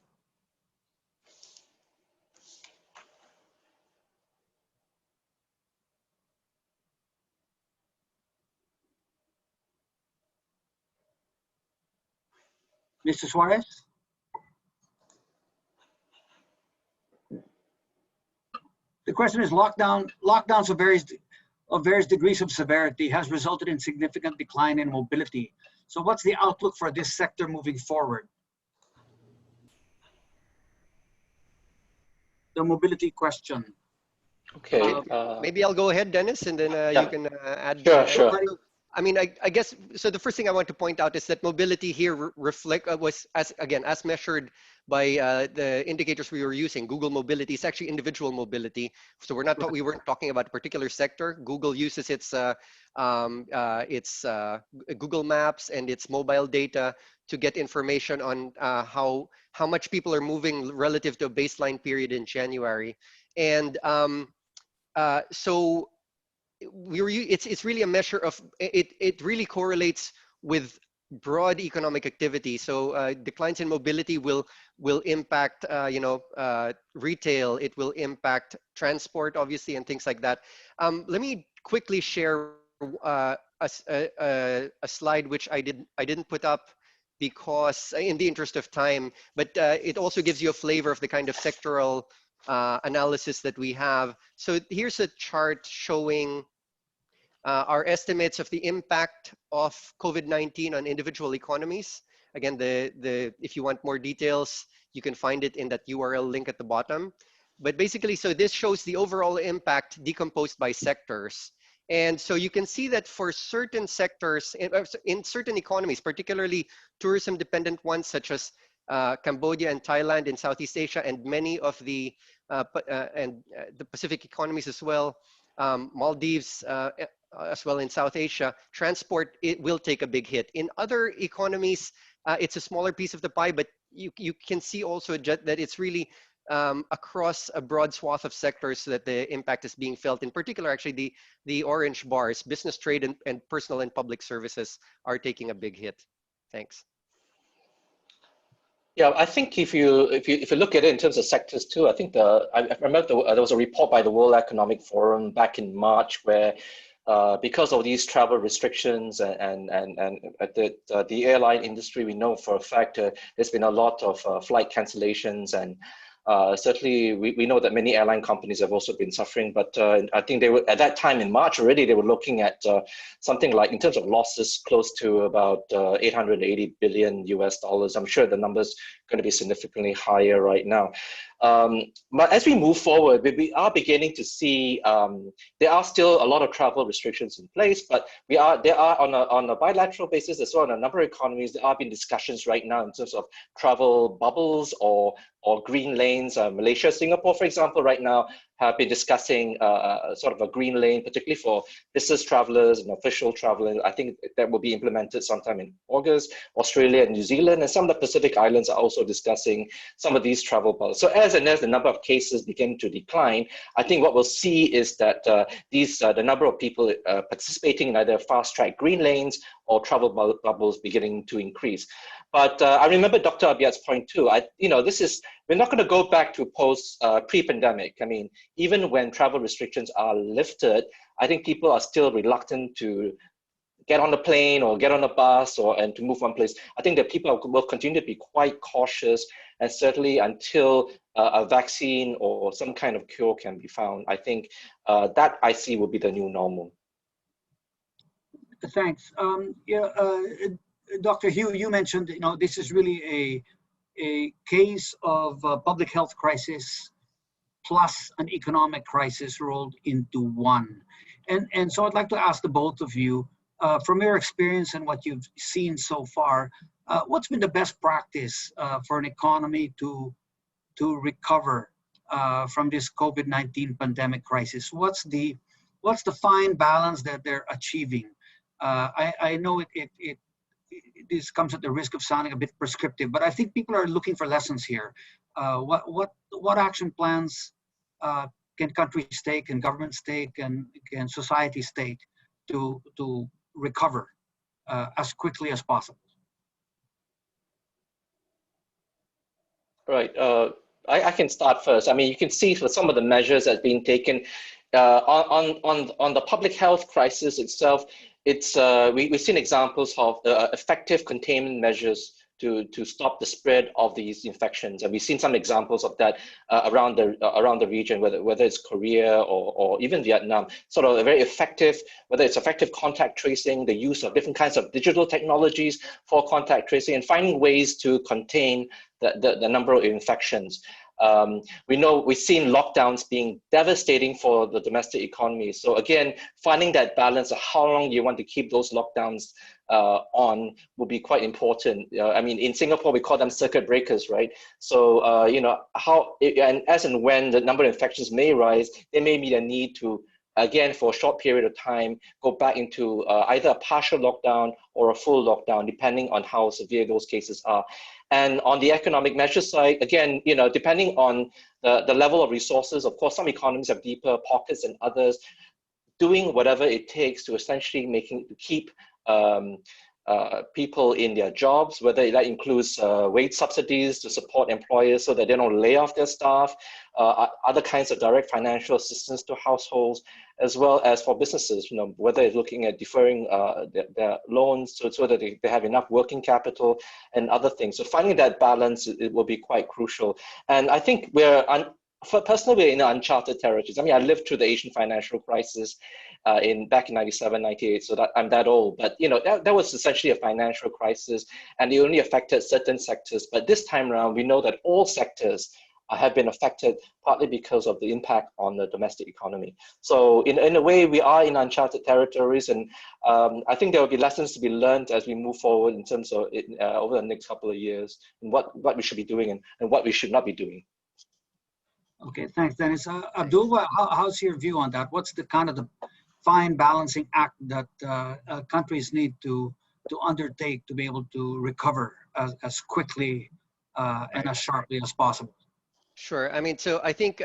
Mr. Suarez? The question is, lockdowns of various degrees of severity has resulted in significant decline in mobility. So what's the outlook for this sector moving forward? The mobility question. Okay. Maybe I'll go ahead, Dennis, and then you can add. Sure. I mean, I guess, so the first thing I want to point out is that mobility here was, as measured by the indicators we were using, Google mobility, is actually individual mobility. So we weren't talking about a particular sector. Google uses its Google Maps and its mobile data to get information on how much people are moving relative to a baseline period in January. And so it's really a measure of, it really correlates with broad economic activity. So declines in mobility will impact retail, it will impact transport, obviously, and things like that. Let me quickly share a slide which I didn't put up because in the interest of time, but it also gives you a flavor of the kind of sectoral analysis that we have. So here's a chart showing our estimates of the impact of COVID-19 on individual economies. Again, if you want more details, you can find it in that URL link at the bottom. But basically, so this shows the overall impact decomposed by sectors. And so you can see that for certain sectors, in certain economies, particularly tourism-dependent ones such as Cambodia and Thailand in Southeast Asia, and many of the the Pacific economies as well, Maldives as well in South Asia, transport, it will take a big hit. In other economies, it's a smaller piece of the pie, but you can see also that it's really across a broad swath of sectors that the impact is being felt. In particular, actually, the orange bars, business, trade, and personal and public services are taking a big hit. Thanks. Yeah, I think if you look at it in terms of sectors too, I think I remember there was a report by the World Economic Forum back in March where because of these travel restrictions and the airline industry, we know for a fact there's been a lot of flight cancellations, and certainly we know that many airline companies have also been suffering, but I think they were at that time in March already, they were looking at something like, in terms of losses, close to about 880 billion US dollars. I'm sure the number's going to be significantly higher right now. But as we move forward, we are beginning to see there are still a lot of travel restrictions in place, but there are on a bilateral basis as well, in a number of economies, there have been discussions right now in terms of travel bubbles or green lanes. Malaysia, Singapore, for example, right now have been discussing sort of a green lane, particularly for business travelers and official travelers. I think that will be implemented sometime in August. Australia and New Zealand and some of the Pacific Islands are also discussing some of these travel bubbles. So as the number of cases begin to decline, I think what we'll see is that the number of people participating in either fast-track green lanes or travel bubbles beginning to increase. But I remember Dr. Abiad's point too. We're not going to go back to pre-pandemic. I mean, even when travel restrictions are lifted, I think people are still reluctant to get on the plane or get on a bus and to move one place. I think that people will continue to be quite cautious, and certainly until a vaccine or some kind of cure can be found, I think that I see will be the new normal. Thanks. Dr. Hugh, you mentioned, this is really a case of public health crisis plus an economic crisis rolled into one. And so I'd like to ask the both of you, from your experience and what you've seen so far, what's been the best practice for an economy to recover from this COVID-19 pandemic crisis? What's the fine balance that they're achieving? I know this comes at the risk of sounding a bit prescriptive, but I think people are looking for lessons here. What action plans can countries take, and governments take, and can societies take to recover as quickly as possible? Right. I can start first. I mean, you can see for some of the measures that have been taken on the public health crisis itself. We've seen examples of effective containment measures to stop the spread of these infections, and we've seen some examples of that around the region, whether it's Korea or even Vietnam. Sort of a very effective, whether it's effective contact tracing, the use of different kinds of digital technologies for contact tracing, and finding ways to contain the number of infections. We've seen lockdowns being devastating for the domestic economy. So again, finding that balance of how long you want to keep those lockdowns on will be quite important. I mean, in Singapore, we call them circuit breakers, right? So, and as and when the number of infections may rise, there may be a need to, again, for a short period of time, go back into either a partial lockdown or a full lockdown, depending on how severe those cases are. And on the economic measure side, again, depending on the level of resources, of course, some economies have deeper pockets than others, doing whatever it takes to essentially keep people in their jobs, whether that includes wage subsidies to support employers so that they don't lay off their staff, other kinds of direct financial assistance to households, as well as for businesses, whether it's looking at deferring their loans so that they have enough working capital and other things. So finding that balance, it will be quite crucial. And I think for personally, we're in uncharted territories. I mean, I lived through the Asian financial crisis back in 97, 98, so that I'm that old. But you know, that was essentially a financial crisis, and it only affected certain sectors. But this time around, we know that all sectors have been affected, partly because of the impact on the domestic economy. So in a way, we are in uncharted territories, and I think there will be lessons to be learned as we move forward in terms of over the next couple of years, and what we should be doing and what we should not be doing. Okay, thanks, Dennis. Abdul, how's your view on that? What's the kind of the fine balancing act that countries need to undertake to be able to recover as quickly and as sharply as possible? Sure. I mean, so I think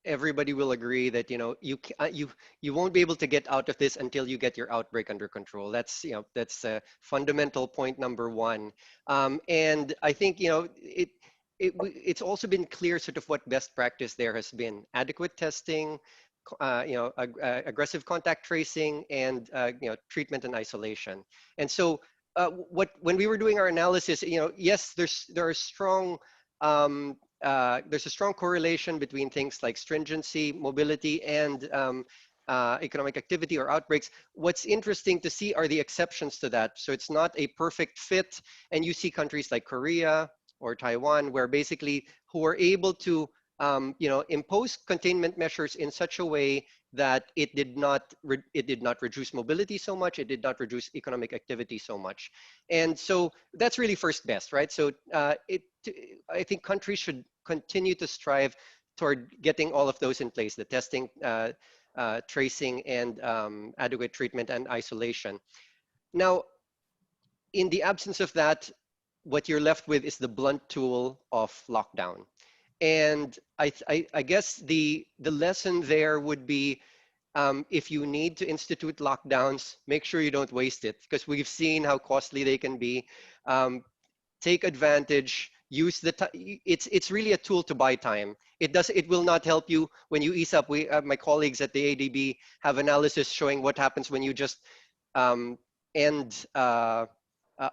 everybody will agree that you won't be able to get out of this until you get your outbreak under control. That's that's fundamental point number one. And I think it's also been clear sort of what best practice there has been: adequate testing, aggressive contact tracing, and treatment and isolation. And so when we were doing our analysis, yes, there's a strong correlation between things like stringency, mobility, and economic activity or outbreaks. What's interesting to see are the exceptions to that. So it's not a perfect fit, and you see countries like Korea or Taiwan, where basically who are able to impose containment measures in such a way that it did not reduce mobility so much, it did not reduce economic activity so much. And so that's really first best, right? So I think countries should continue to strive toward getting all of those in place: the testing, tracing, and adequate treatment and isolation. Now, in the absence of that, what you're left with is the blunt tool of lockdown. And I guess the lesson there would be, if you need to institute lockdowns, make sure you don't waste it, because we've seen how costly they can be. Take advantage, use the time. It's really a tool to buy time. It will not help you when you ease up. My colleagues at the ADB have analysis showing what happens when you just end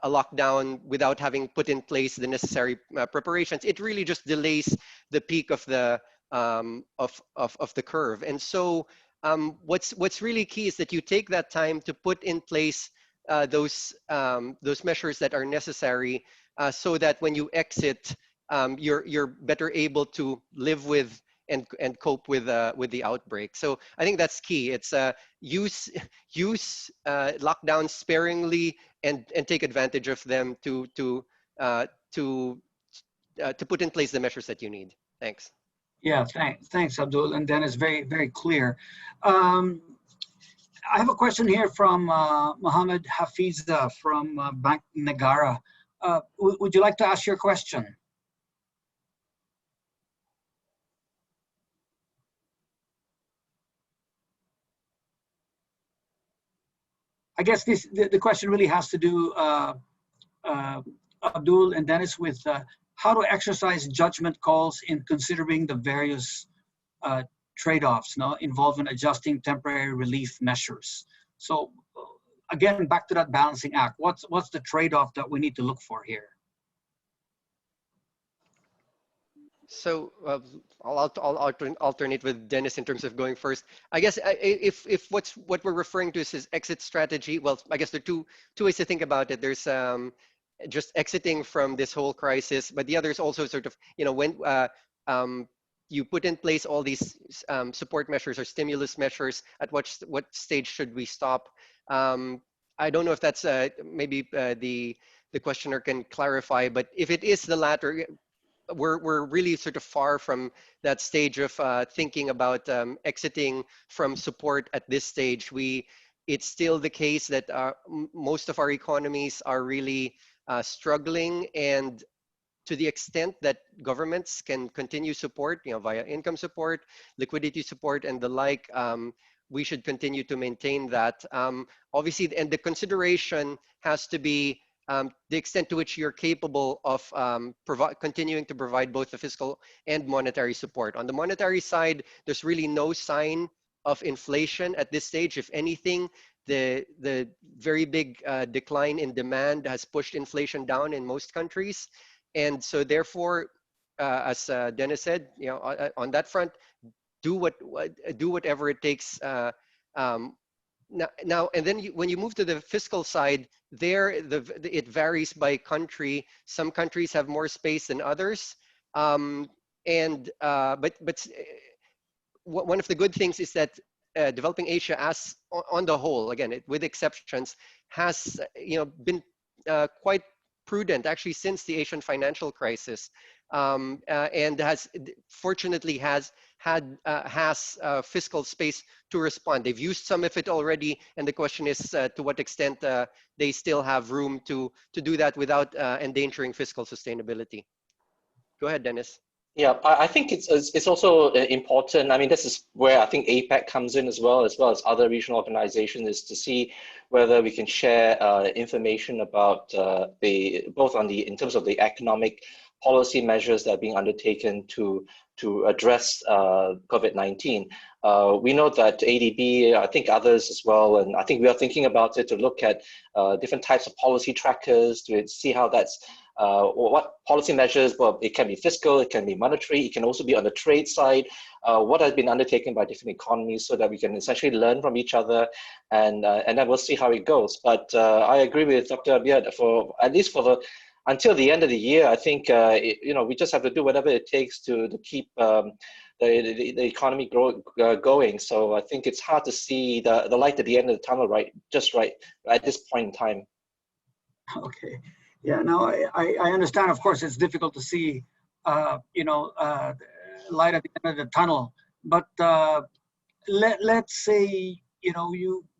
a lockdown without having put in place the necessary preparations. It really just delays the peak of the curve. And so what's really key is that you take that time to put in place those measures that are necessary, so that when you exit, you're better able to live with and cope with the outbreak. So I think that's key. It's use lockdowns sparingly and take advantage of them to put in place the measures that you need. Thanks. Yeah, thanks, Abdul. And then it's very, very clear. I have a question here from Mohammed Hafiza from Bank Negara. Would you like to ask your question? I guess the question really has to do, Abdul and Dennis, with how to exercise judgment calls in considering the various trade-offs involving adjusting temporary relief measures. So again, back to that balancing act. What's the trade-off that we need to look for here? So I'll alternate with Dennis in terms of going first. I guess if what we're referring to is exit strategy, well, I guess there are two ways to think about it. There's just exiting from this whole crisis, but the other is also sort of, when you put in place all these support measures or stimulus measures, at what stage should we stop? I don't know if that's maybe the questioner can clarify, but if it is the latter, we're really sort of far from that stage of thinking about exiting from support at this stage. It's still the case that most of our economies are really struggling, and to the extent that governments can continue support, via income support, liquidity support, and the like, we should continue to maintain that. Obviously, and the consideration has to be the extent to which you're capable of continuing to provide both the fiscal and monetary support. On the monetary side, there's really no sign of inflation at this stage. If anything, the very big decline in demand has pushed inflation down in most countries. And so therefore, as Dennis said, on that front, do whatever it takes. Now and then when you move to the fiscal side, there it varies by country. Some countries have more space than others, but one of the good things is that developing Asia, as on the whole, again with exceptions, has been quite prudent actually since the Asian financial crisis, and fortunately has fiscal space to respond. They've used some of it already, and the question is to what extent they still have room to do that without endangering fiscal sustainability. Go ahead, Dennis. Yeah, I think it's also important. I mean, this is where I think APEC comes in as well as other regional organizations, is to see whether we can share information about both in terms of the economic policy measures that are being undertaken to address COVID-19. We know that ADB, I think others as well, and I think we are thinking about it to look at different types of policy trackers to see how that's what policy measures. Well, it can be fiscal, it can be monetary, it can also be on the trade side. What has been undertaken by different economies, so that we can essentially learn from each other, and then we'll see how it goes. But I agree with Dr. Abia that at least until the end of the year, I think we just have to do whatever it takes to keep the economy going. So I think it's hard to see the light at the end of the tunnel right at this point in time. Okay. Yeah, no, I understand. Of course, it's difficult to see, light at the end of the tunnel. But let's say,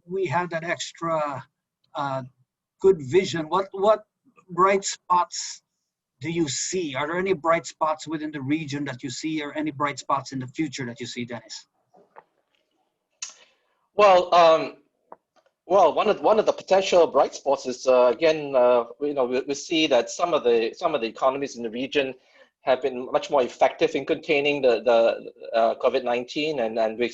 we had that extra good vision. What bright spots do you see? Are there any bright spots within the region that you see, or any bright spots in the future that you see, Dennis? Well, one of the potential bright spots is again, we see that some of the economies in the region have been much more effective in containing the COVID-19, and we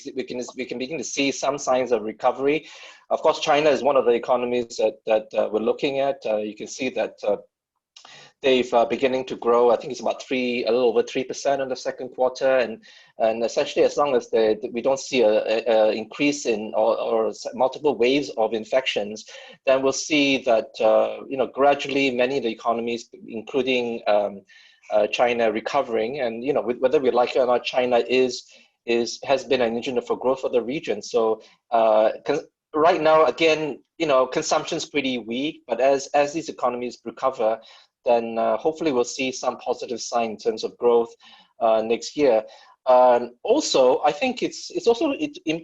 can begin to see some signs of recovery. Of course, China is one of the economies that we're looking at. You can see that they've beginning to grow. I think it's about a little over 3% in the second quarter, and essentially, as long as we don't see a increase in or multiple waves of infections, then we'll see that gradually many of the economies, including China, recovering. And whether we like it or not, China has been an engine for growth for the region. So right now, again, consumption's pretty weak, but as these economies recover, then hopefully we'll see some positive sign in terms of growth next year. Also, I think it's also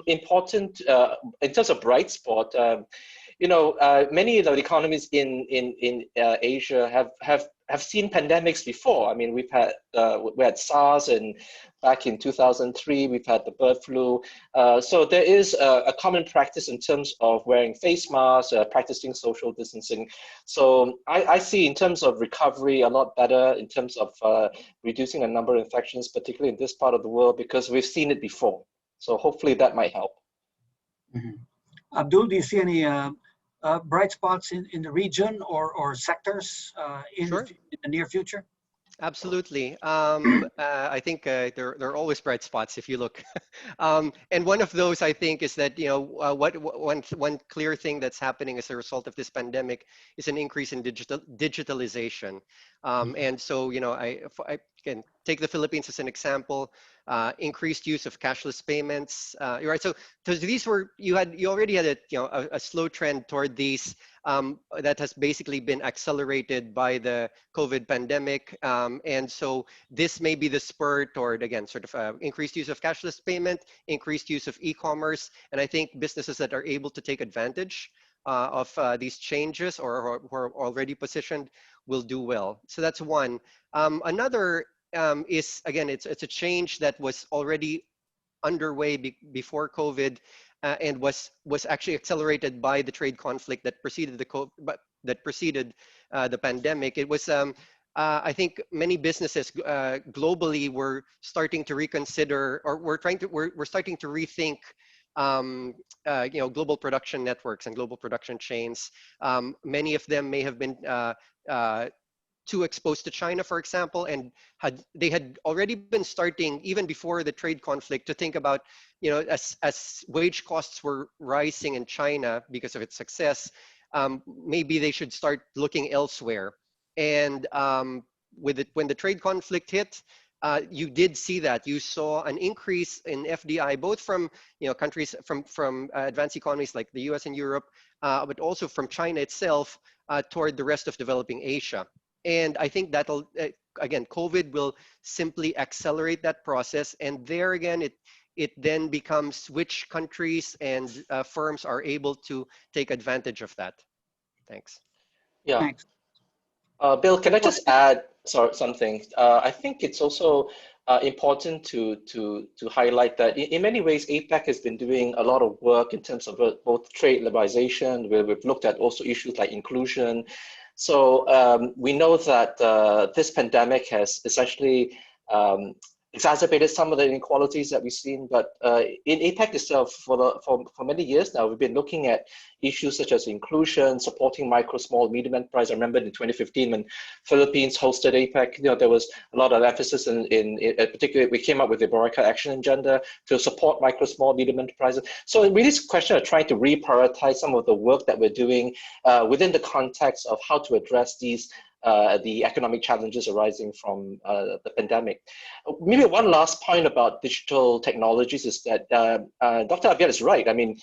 important in terms of bright spot. Many of the economies in Asia have seen pandemics before. I mean, we had SARS, and back in 2003 we've had the bird flu. So there is a common practice in terms of wearing face masks, practicing social distancing. So I see in terms of recovery a lot better in terms of reducing the number of infections, particularly in this part of the world, because we've seen it before. So hopefully that might help. Mm-hmm. Abdul, do you see any bright spots in the region or sectors Sure. in the near future? Absolutely. I think there are always bright spots if you look. And one of those, I think, is that one clear thing that's happening as a result of this pandemic is an increase in digitalization. And so I can take the Philippines as an example. Increased use of cashless payments, right? So these were you already had a slow trend toward these that has basically been accelerated by the COVID pandemic, and so this may be the spur toward, again, sort of increased use of cashless payment, increased use of e-commerce, and I think businesses that are able to take advantage of these changes or who are already positioned will do well. So that's one. Another is, again, it's a change that was already underway before COVID, and was actually accelerated by the trade conflict that preceded the pandemic. It was I think many businesses globally were starting to reconsider, or we're starting to rethink global production networks and global production chains. Many of them may have been too exposed to China, for example, and they had already been starting even before the trade conflict to think about, as wage costs were rising in China because of its success, maybe they should start looking elsewhere. And when the trade conflict hit, you did see that. You saw an increase in FDI, both from countries from advanced economies like the US and Europe, but also from China itself toward the rest of developing Asia. And I think that'll, again, COVID will simply accelerate that process. And there again, it then becomes which countries and firms are able to take advantage of that. Thanks. Yeah. Thanks. Bill, can I just add something? I think it's also important to highlight that in many ways, APEC has been doing a lot of work in terms of both trade liberalization, where we've looked at also issues like inclusion. So we know that this pandemic has essentially exacerbated some of the inequalities that we've seen, but in APEC itself, for many years now, we've been looking at issues such as inclusion, supporting micro, small, medium enterprise. I remember in 2015 when Philippines hosted APEC, there was a lot of emphasis in particularly, we came up with the ABAC action agenda to support micro, small, medium enterprises. So it really is a question of trying to reprioritize some of the work that we're doing within the context of how to address these the economic challenges arising from the pandemic. Maybe one last point about digital technologies is that Dr. Abiel is right. I mean,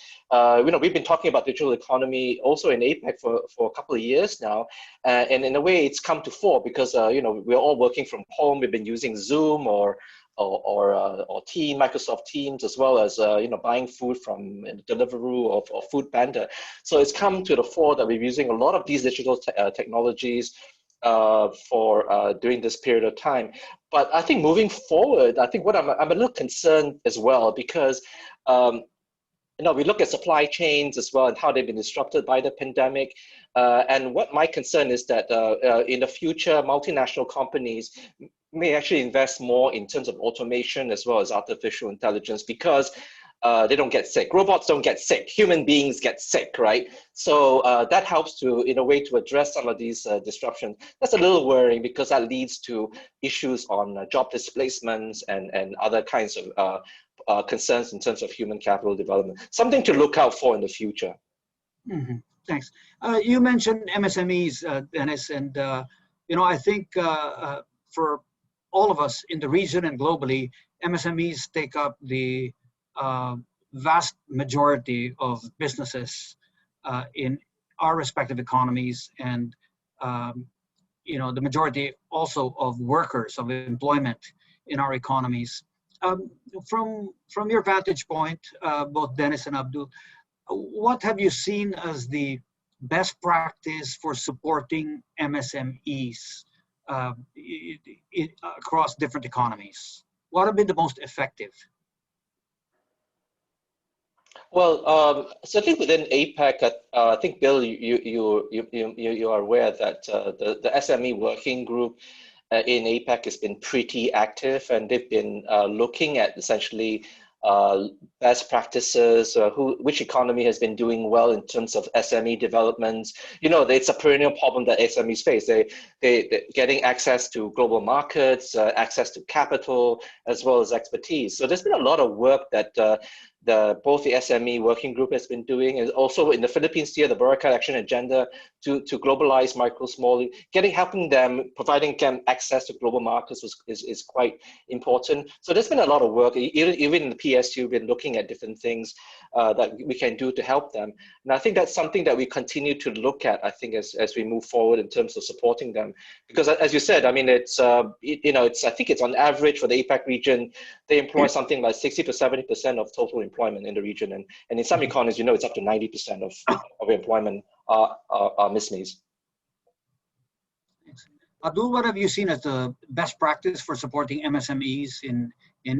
we've been talking about digital economy also in APEC for a couple of years now, and in a way it's come to fore because we're all working from home. We've been using Zoom or Microsoft Teams, as well as buying food from Deliveroo or Food Panda. So it's come to the fore that we're using a lot of these digital technologies for during this period of time. But I think moving forward, I think what I'm a little concerned as well, because we look at supply chains as well and how they've been disrupted by the pandemic. And what my concern is that in the future, multinational companies may actually invest more in terms of automation as well as artificial intelligence, because they don't get sick. Robots don't get sick. Human beings get sick, right? So that helps to, in a way, to address some of these disruptions. That's a little worrying because that leads to issues on job displacements and other kinds of concerns in terms of human capital development. Something to look out for in the future. Mm-hmm. Thanks. You mentioned MSMEs, Dennis, and I think for all of us in the region and globally, MSMEs take up the vast majority of businesses in our respective economies, and the majority also of workers, of employment in our economies. From your vantage point, both Dennis and Abdul, what have you seen as the best practice for supporting MSMEs across different economies? What have been the most effective? Well, certainly within APEC, I think, Bill, you are aware that the SME working group in APEC has been pretty active, and they've been looking at essentially best practices, which economy has been doing well in terms of SME developments. It's a perennial problem that SMEs face. They're getting access to global markets, access to capital, as well as expertise. So there's been a lot of work that both the SME working group has been doing, and also in the Philippines here, the ABAC action agenda to globalize micro, small, helping them, providing them access to global markets is quite important. So there's been a lot of work, even in the PSU, we've been looking at different things that we can do to help them. And I think that's something that we continue to look at, I think, as we move forward in terms of supporting them. Because as you said, I mean, I think it's on average for the APEC region, they employ something like 60 to 70% of total employment in the region. And in some economies, it's up to 90% of employment are MSMEs. Abdul, what have you seen as the best practice for supporting MSMEs in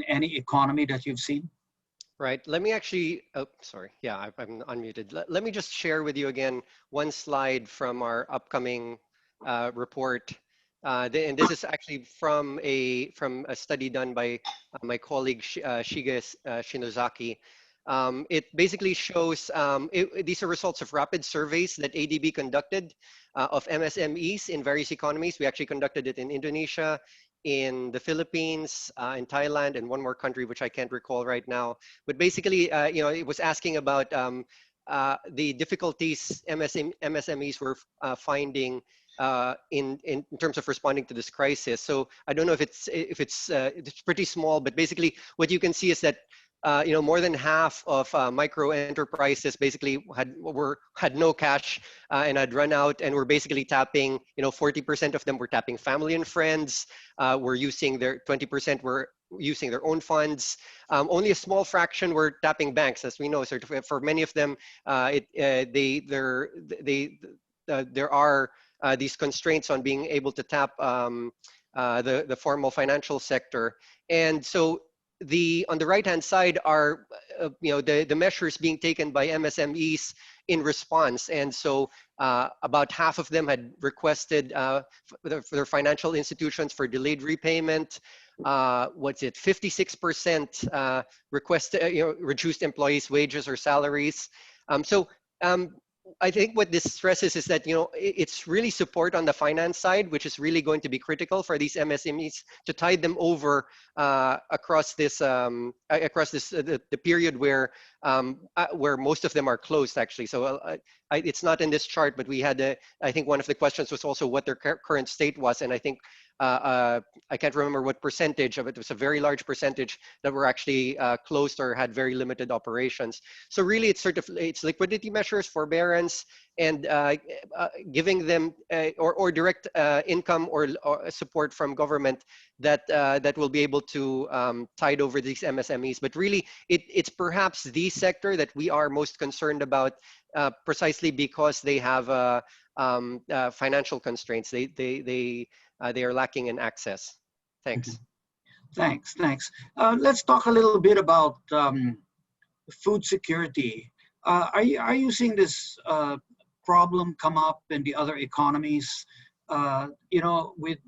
any economy that you've seen? Right. Let me actually, sorry. Yeah, I'm unmuted. Let me just share with you again one slide from our upcoming report. And this is actually from a study done by my colleague Shiga Shinozaki. It basically shows, these are results of rapid surveys that ADB conducted of MSMEs in various economies. We actually conducted it in Indonesia, in the Philippines, in Thailand, and one more country, which I can't recall right now. But basically, it was asking about the difficulties MSMEs were finding in terms of responding to this crisis. So I don't know if it's pretty small, but basically what you can see is that more than half of micro enterprises basically had no cash and had run out, and were basically tapping. 40% of them were tapping family and friends. Were using their 20% were using their own funds. Only a small fraction were tapping banks, as we know. So for many of them, there are these constraints on being able to tap the formal financial sector, and so on the right-hand side are the measures being taken by MSMEs in response. And so about half of them had requested for their financial institutions for delayed repayment. 56% requested reduced employees' wages or salaries. I think what this stresses is that it's really support on the finance side, which is really going to be critical for these MSMEs to tide them over across the period where most of them are closed, actually. So it's not in this chart, but we had I think one of the questions was also what their current state was, and I think I can't remember what percentage of it. It was a very large percentage that were actually closed or had very limited operations. So really, it's liquidity measures, forbearance, and giving them or direct income or support from government that will be able to tide over these MSMEs. But really, it's perhaps the sector that we are most concerned about, precisely because they have financial constraints. They are lacking in access. Thanks. Thanks. Let's talk a little bit about food security. Are you seeing this problem come up in the other economies? With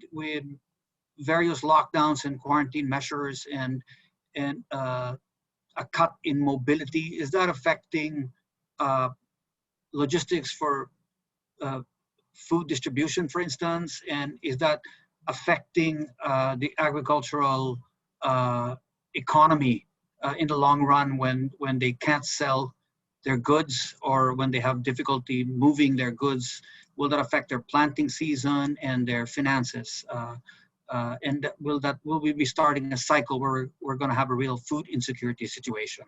various lockdowns and quarantine measures and a cut in mobility. Is that affecting logistics for food distribution, for instance, and is that affecting the agricultural economy in the long run when they can't sell their goods or when they have difficulty moving their goods? Will that affect their planting season and their finances? And will we be starting a cycle where we're going to have a real food insecurity situation?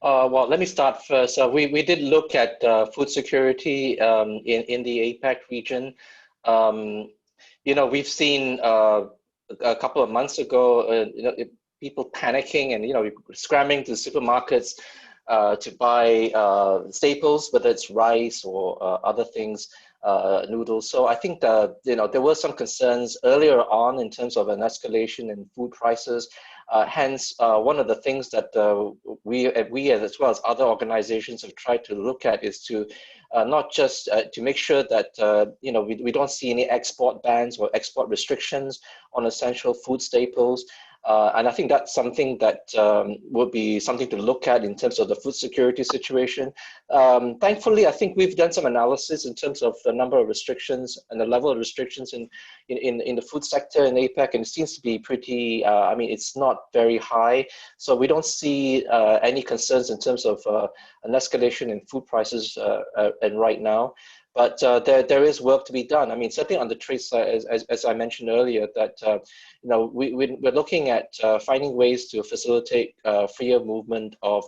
Well, let me start first. We did look at food security in the APEC region. We've seen a couple of months ago, people panicking and scrambling to supermarkets to buy staples, whether it's rice or other things, noodles. So I think that there were some concerns earlier on in terms of an escalation in food prices. Hence, one of the things that we as well as other organizations have tried to look at is to not just to make sure that we don't see any export bans or export restrictions on essential food staples. And I think that's something that would be something to look at in terms of the food security situation. Thankfully, I think we've done some analysis in terms of the number of restrictions and the level of restrictions in the food sector in APEC, and it seems to be pretty, it's not very high. So we don't see any concerns in terms of an escalation in food prices and right now. But there is work to be done. I mean, certainly on the trade side, as I mentioned earlier, that we're looking at finding ways to facilitate freer movement of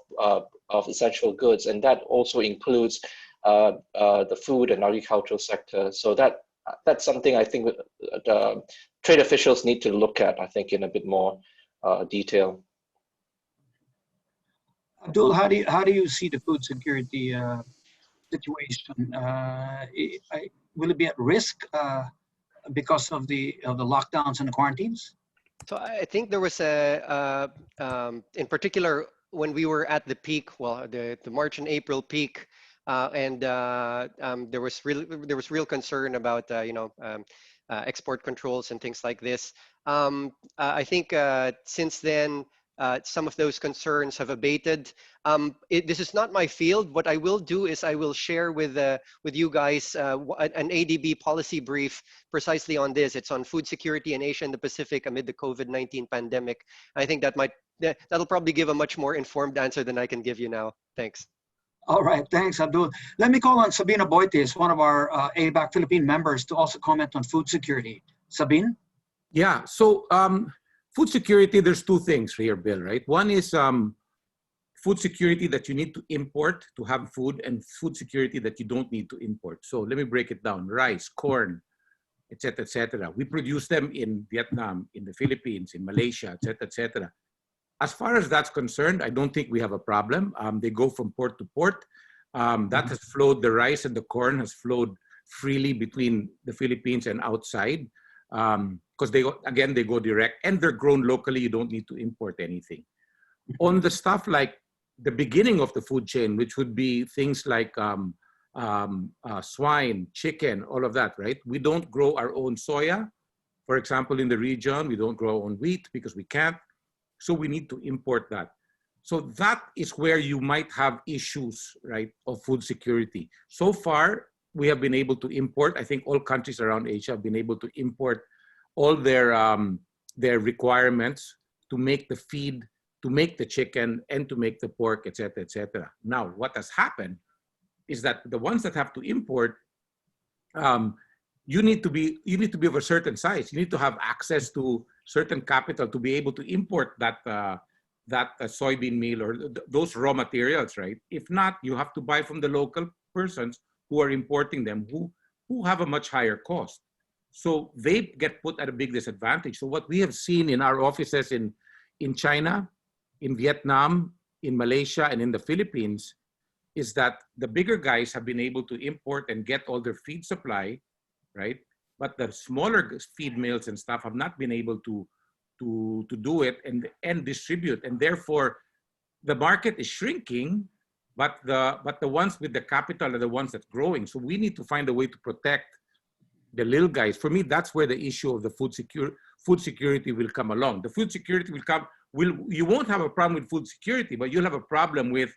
essential goods, and that also includes the food and agricultural sector. So that's something I think the trade officials need to look at, I think, in a bit more detail. Abdul, how do you see the food security situation? Will it be at risk because of the lockdowns and the quarantines? So I think there was in particular, when we were at the peak, well, the March and April peak, and there was real concern about export controls and things like this. I think since then, some of those concerns have abated. This is not my field. What I will do is I will share with you guys an ADB policy brief precisely on this. It's on food security in Asia and the Pacific amid the COVID-19 pandemic. I think that'll probably give a much more informed answer than I can give you now. Thanks. All right, thanks, Abdul. Let me call on Sabina Boites, one of our ABAC Philippine members, to also comment on food security. Sabine? Yeah, so food security, there's two things here, Bill, right? One is food security that you need to import to have food, and food security that you don't need to import. So let me break it down. Rice, corn, et cetera, et cetera. We produce them in Vietnam, in the Philippines, in Malaysia, et cetera, et cetera. As far as that's concerned, I don't think we have a problem. They go from port to port. That has flowed, the rice and the corn has flowed freely between the Philippines and outside. Because they go direct and they're grown locally. You don't need to import anything. On the stuff like the beginning of the food chain, which would be things like swine, chicken, all of that, right? We don't grow our own soya, for example, in the region. We don't grow our own wheat because we can't. So we need to import that. So that is where you might have issues, right, of food security. So far, we have been able to import. I think all countries around Asia have been able to import all their requirements to make the feed, to make the chicken, and to make the pork, et cetera, et cetera. Now, what has happened is that the ones that have to import, you need to be of a certain size. You need to have access to certain capital to be able to import that soybean meal or those raw materials, right? If not, you have to buy from the local persons who are importing them, who have a much higher cost. So they get put at a big disadvantage. So what we have seen in our offices in China, in Vietnam, in Malaysia, and in the Philippines is that the bigger guys have been able to import and get all their feed supply, right? But the smaller feed mills and stuff have not been able to do it and distribute. And therefore, the market is shrinking, but the ones with the capital are the ones that's growing. So we need to find a way to protect the little guys. For me, that's where the issue of the food security will come along. The food security will come. You won't have a problem with food security, but you'll have a problem with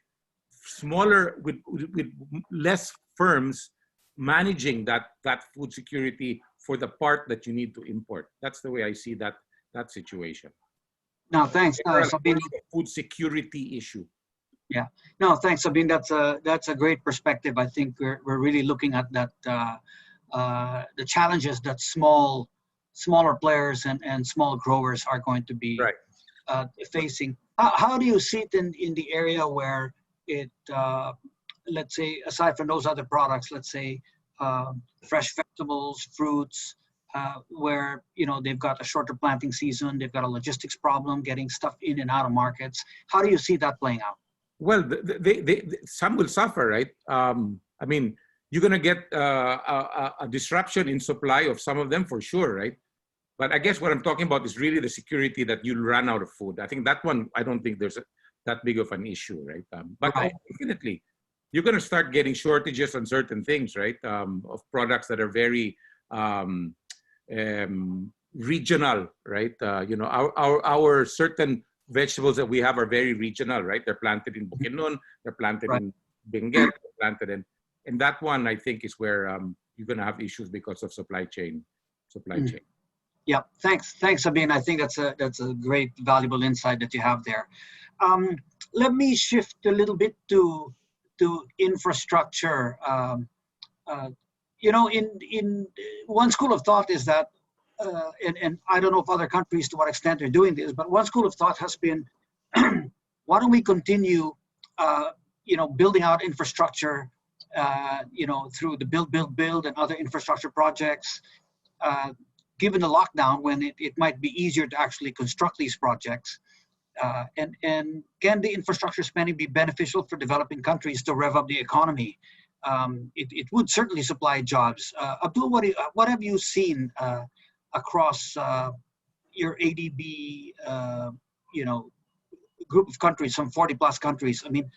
smaller, with less firms managing that food security for the part that you need to import. That's the way I see that situation. No, thanks, Sabine. Food security issue. Yeah, no, thanks, Sabine. That's a great perspective. I think we're really looking at that the challenges that smaller players and small growers are going to be facing. How do you see it in the area where it, let's say, aside from those other products, let's say fresh vegetables, fruits, where they've got a shorter planting season, they've got a logistics problem getting stuff in and out of markets. How do you see that playing out? Well, some will suffer, right? I mean, you're going to get a disruption in supply of some of them for sure, right? But I guess what I'm talking about is really the security that you'll run out of food. I think that one, I don't think there's that big of an issue, right? But definitely, you're going to start getting shortages on certain things, right? Of products that are very regional, right? Our certain vegetables that we have are very regional, right? They're planted in Bukidnon, they're planted in Benguet, they're planted in, and that one I think is where you're going to have issues because of supply chain. Yeah, thanks, Sabine. I think that's a great, valuable insight that you have there. Let me shift a little bit to infrastructure. In one school of thought is that, and I don't know if other countries to what extent they're doing this, but one school of thought has been, why don't we continue, building out infrastructure, through the build and other infrastructure projects, given the lockdown when it might be easier to actually construct these projects. And can the infrastructure spending be beneficial for developing countries to rev up the economy? It would certainly supply jobs. Abdul, what have you seen across your ADB, group of countries, some 40 plus countries? I mean,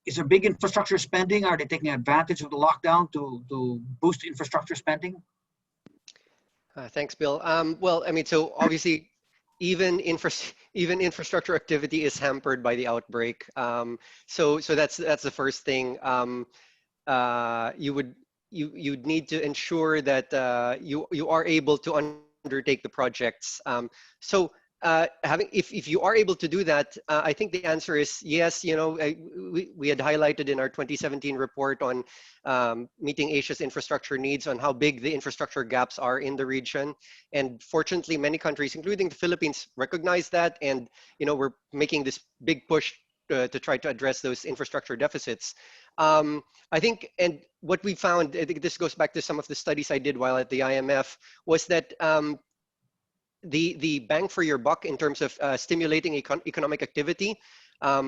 is there big infrastructure spending? Are they taking advantage of the lockdown to boost infrastructure spending? Thanks, Bill. Well, I mean, so obviously, even infrastructure activity is hampered by the outbreak. So that's the first thing. You'd need to ensure that you are able to undertake the projects. So if you are able to do that, I think the answer is yes. You know, we had highlighted in our 2017 report on meeting Asia's infrastructure needs, on how big the infrastructure gaps are in the region. And fortunately, many countries, including the Philippines, recognize that, and you know, we're making this big push to try to address those infrastructure deficits. I think, and what we found, I think this goes back to some of the studies I did while at the IMF, was that the bang for your buck in terms of stimulating economic activity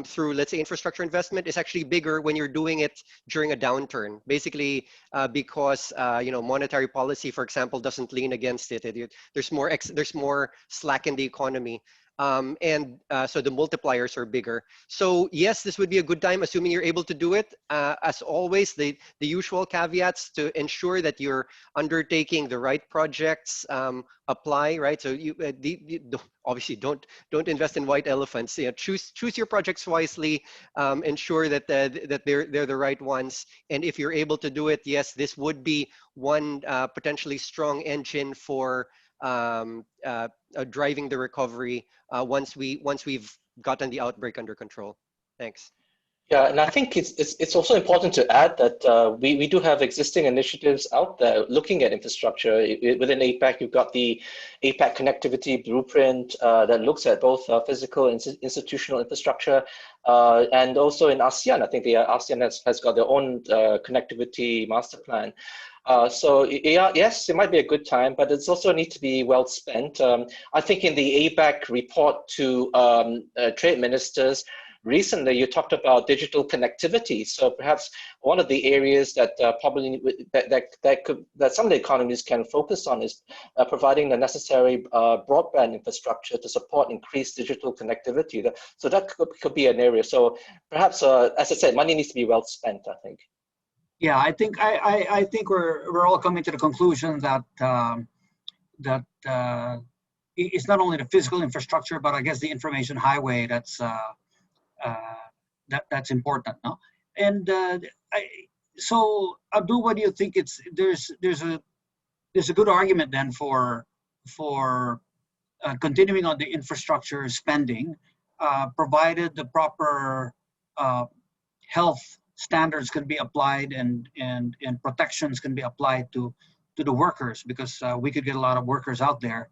through, let's say, infrastructure investment is actually bigger when you're doing it during a downturn. Basically, because you know, monetary policy, for example, doesn't lean against it. There's more slack in the economy. So the multipliers are bigger. So yes, this would be a good time, assuming you're able to do it. As always, the usual caveats to ensure that you're undertaking the right projects apply, right? So you obviously don't invest in white elephants. You know, choose your projects wisely. Ensure that that they're the right ones. And if you're able to do it, yes, this would be one potentially strong engine for driving the recovery once we've gotten the outbreak under control. Thanks. Yeah, and I think it's also important to add that we do have existing initiatives out there looking at infrastructure. Within APEC, you've got the APEC connectivity blueprint that looks at both physical and institutional infrastructure, and also in ASEAN, I think the ASEAN has got their own connectivity master plan. So yeah, yes, it might be a good time, but it's also need to be well spent. I think in the ABAC report to trade ministers recently, you talked about digital connectivity. So perhaps one of the areas that probably that some of the economies can focus on is providing the necessary broadband infrastructure to support increased digital connectivity. So that could be an area. So perhaps, as I said, money needs to be well spent, I think. Yeah, I think we're all coming to the conclusion that it's not only the physical infrastructure, but I guess the information highway that's important. No? And so Abdul, what do you think? There's a good argument then for continuing on the infrastructure spending, provided the proper health standards can be applied and protections can be applied to the workers, because we could get a lot of workers out there,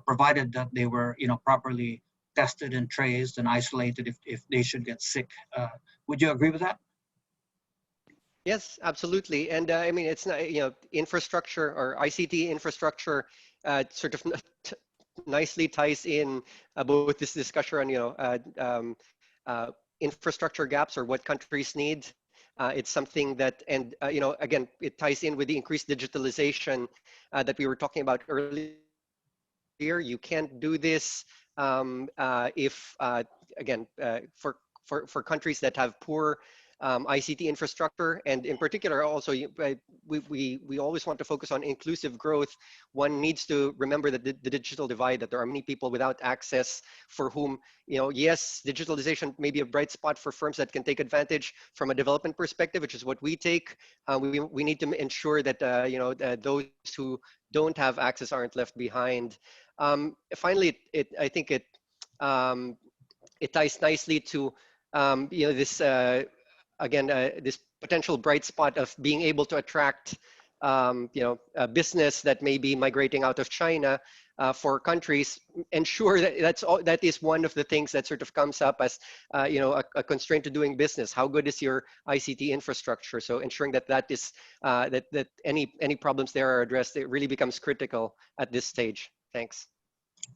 provided that they were properly tested and traced and isolated if they should get sick. Would you agree with that? Yes, absolutely. And I mean, it's not, infrastructure or ICT infrastructure sort of nicely ties in both this discussion on infrastructure gaps or what countries need. It's something that, and again, it ties in with the increased digitalization that we were talking about earlier. You can't do this if, again, for countries that have poor ICT infrastructure, and in particular also we always want to focus on inclusive growth. One needs to remember that the digital divide, that there are many people without access for whom, yes, digitalization may be a bright spot for firms that can take advantage from a development perspective, which is what we take. We need to ensure that those who don't have access aren't left behind. Finally, I think it ties nicely to this again, this potential bright spot of being able to attract, a business that may be migrating out of China for countries. Ensure that that is one of the things that sort of comes up as, a constraint to doing business. How good is your ICT infrastructure? So ensuring that is that any problems there are addressed, it really becomes critical at this stage. Thanks.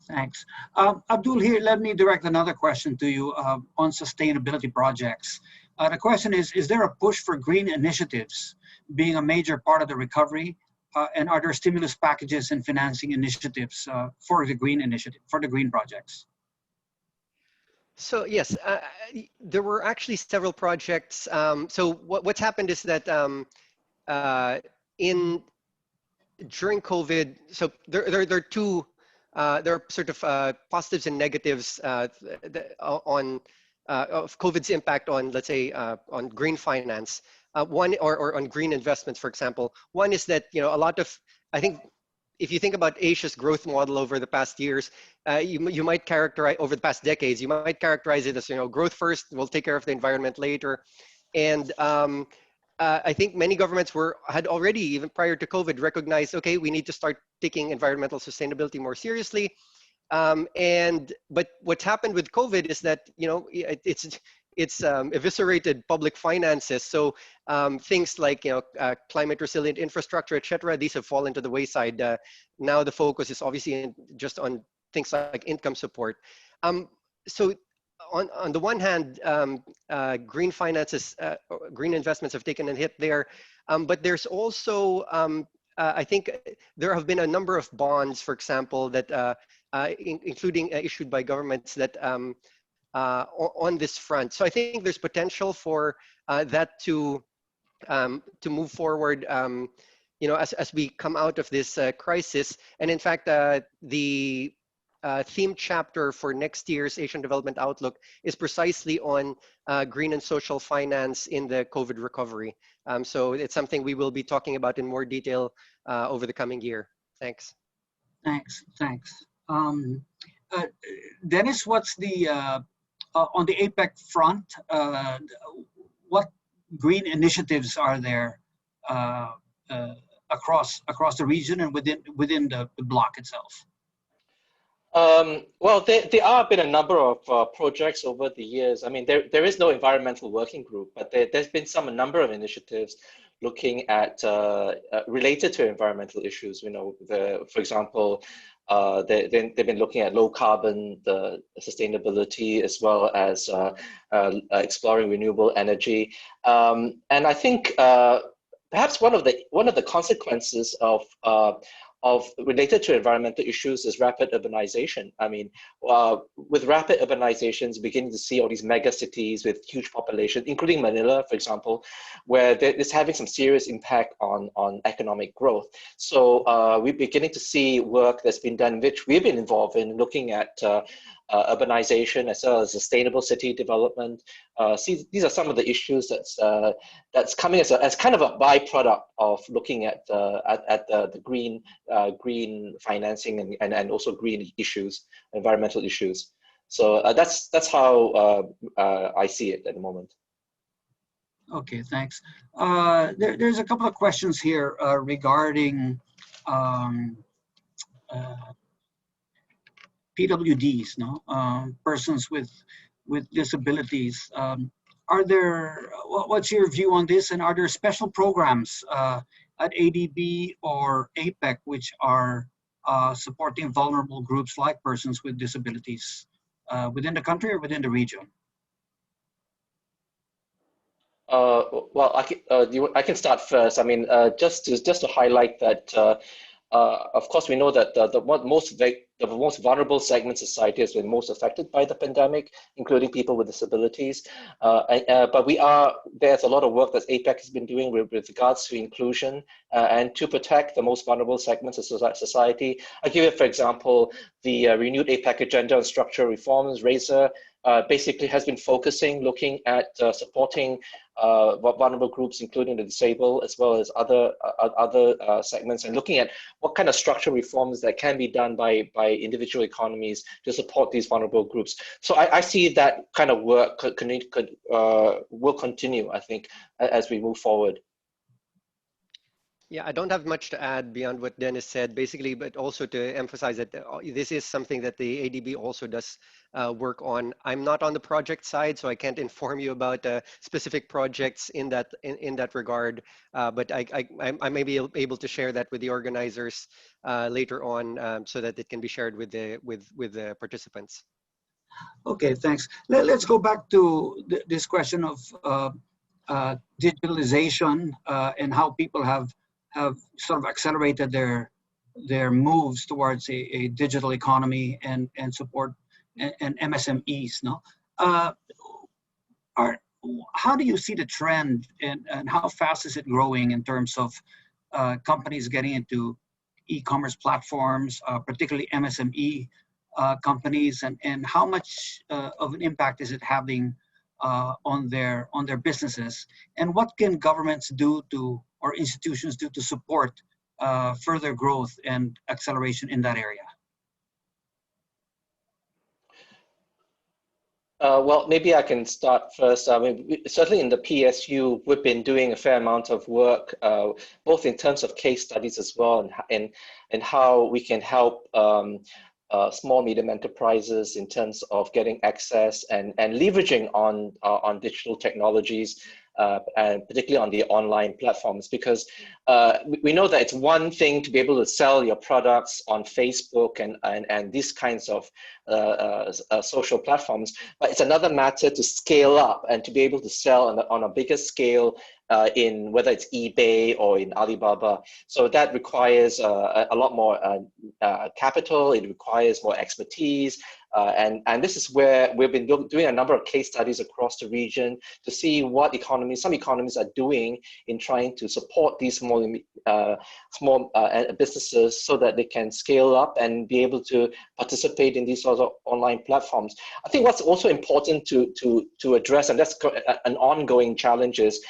Thanks. Abdul, here, let me direct another question to you on sustainability projects. The question is there a push for green initiatives being a major part of the recovery? And are there stimulus packages and financing initiatives for the green initiative, for the green projects? So yes, there were actually several projects. So what's happened is that during COVID, so there are two, there are sort of positives and negatives on of COVID's impact on, let's say, on green finance. One, or on green investments, for example. One is that, a lot of, I think, if you think about Asia's growth model over the past years, you might characterize, over the past decades, you might characterize it as, growth first, we'll take care of the environment later. And I think many governments had already, even prior to COVID, recognized, okay, we need to start taking environmental sustainability more seriously. But what's happened with COVID is that, it's eviscerated public finances. So things like, climate resilient infrastructure, et cetera, these have fallen to the wayside. Now the focus is obviously just on things like income support. So on the one hand, green finances, green investments have taken a hit there, but there's also, I think there have been a number of bonds, for example, that including issued by governments that on this front. So I think there's potential for that to move forward, as we come out of this crisis. And in fact, the theme chapter for next year's Asian Development Outlook is precisely on green and social finance in the COVID recovery. So it's something we will be talking about in more detail over the coming year. Thanks. Thanks. Dennis, what's the, on the APEC front, what green initiatives are there across the region and within the bloc itself? Well, there are been a number of projects over the years. I mean, there is no environmental working group, but there's been a number of initiatives looking at related to environmental issues. For example, they've been looking at low carbon, the sustainability, as well as exploring renewable energy. And I think perhaps one of the consequences of related to environmental issues is rapid urbanization. I mean, with rapid urbanization, beginning to see all these mega cities with huge population, including Manila, for example, where it's having some serious impact on economic growth. So we're beginning to see work that's been done, which we've been involved in, looking at urbanization as well as sustainable city development. These are some of the issues that's coming as kind of a byproduct of looking at the green financing and also green issues, environmental issues. So that's how I see it at the moment. Okay, thanks. There's a couple of questions here regarding PWDs, persons with disabilities. What's your view on this, and are there special programs at ADB or APEC which are supporting vulnerable groups like persons with disabilities within the country or within the region? Well, I can start first. I mean, just to highlight that. Of course, we know that the most vulnerable segments of society has been most affected by the pandemic, including people with disabilities. But there's a lot of work that APEC has been doing with regards to inclusion and to protect the most vulnerable segments of society. I'll give you, for example, the renewed APEC agenda on structural reforms, RAZOR, basically has been looking at supporting vulnerable groups, including the disabled, as well as other segments, and looking at what kind of structural reforms that can be done by individual economies to support these vulnerable groups. So I see that kind of work will continue, I think, as we move forward. Yeah, I don't have much to add beyond what Dennis said, basically, but also to emphasize that this is something that the ADB also does work on. I'm not on the project side, so I can't inform you about specific projects in that regard. But I may be able to share that with the organizers later on, so that it can be shared with the participants. Okay, thanks. Let's go back to this question of digitalization and how people have sort of accelerated their moves towards a digital economy and support and MSMEs. How do you see the trend, and how fast is it growing in terms of companies getting into e-commerce platforms, particularly MSME companies, and how much of an impact is it having on their businesses, and what can governments do to, or institutions do to support further growth and acceleration in that area? Well, maybe I can start first. I mean, certainly in the PSU, we've been doing a fair amount of work, both in terms of case studies as well, and how we can help small, medium enterprises in terms of getting access and leveraging on digital technologies, and particularly on the online platforms, because we know that it's one thing to be able to sell your products on Facebook and these kinds of social platforms, but it's another matter to scale up and to be able to sell on a bigger scale in whether it's eBay or in Alibaba. So that requires a lot more capital. It requires more expertise. And this is where we've been doing a number of case studies across the region to see what some economies are doing in trying to support these small businesses so that they can scale up and be able to participate in these sorts of online platforms. I think what's also important to address, and that's an ongoing challenge, is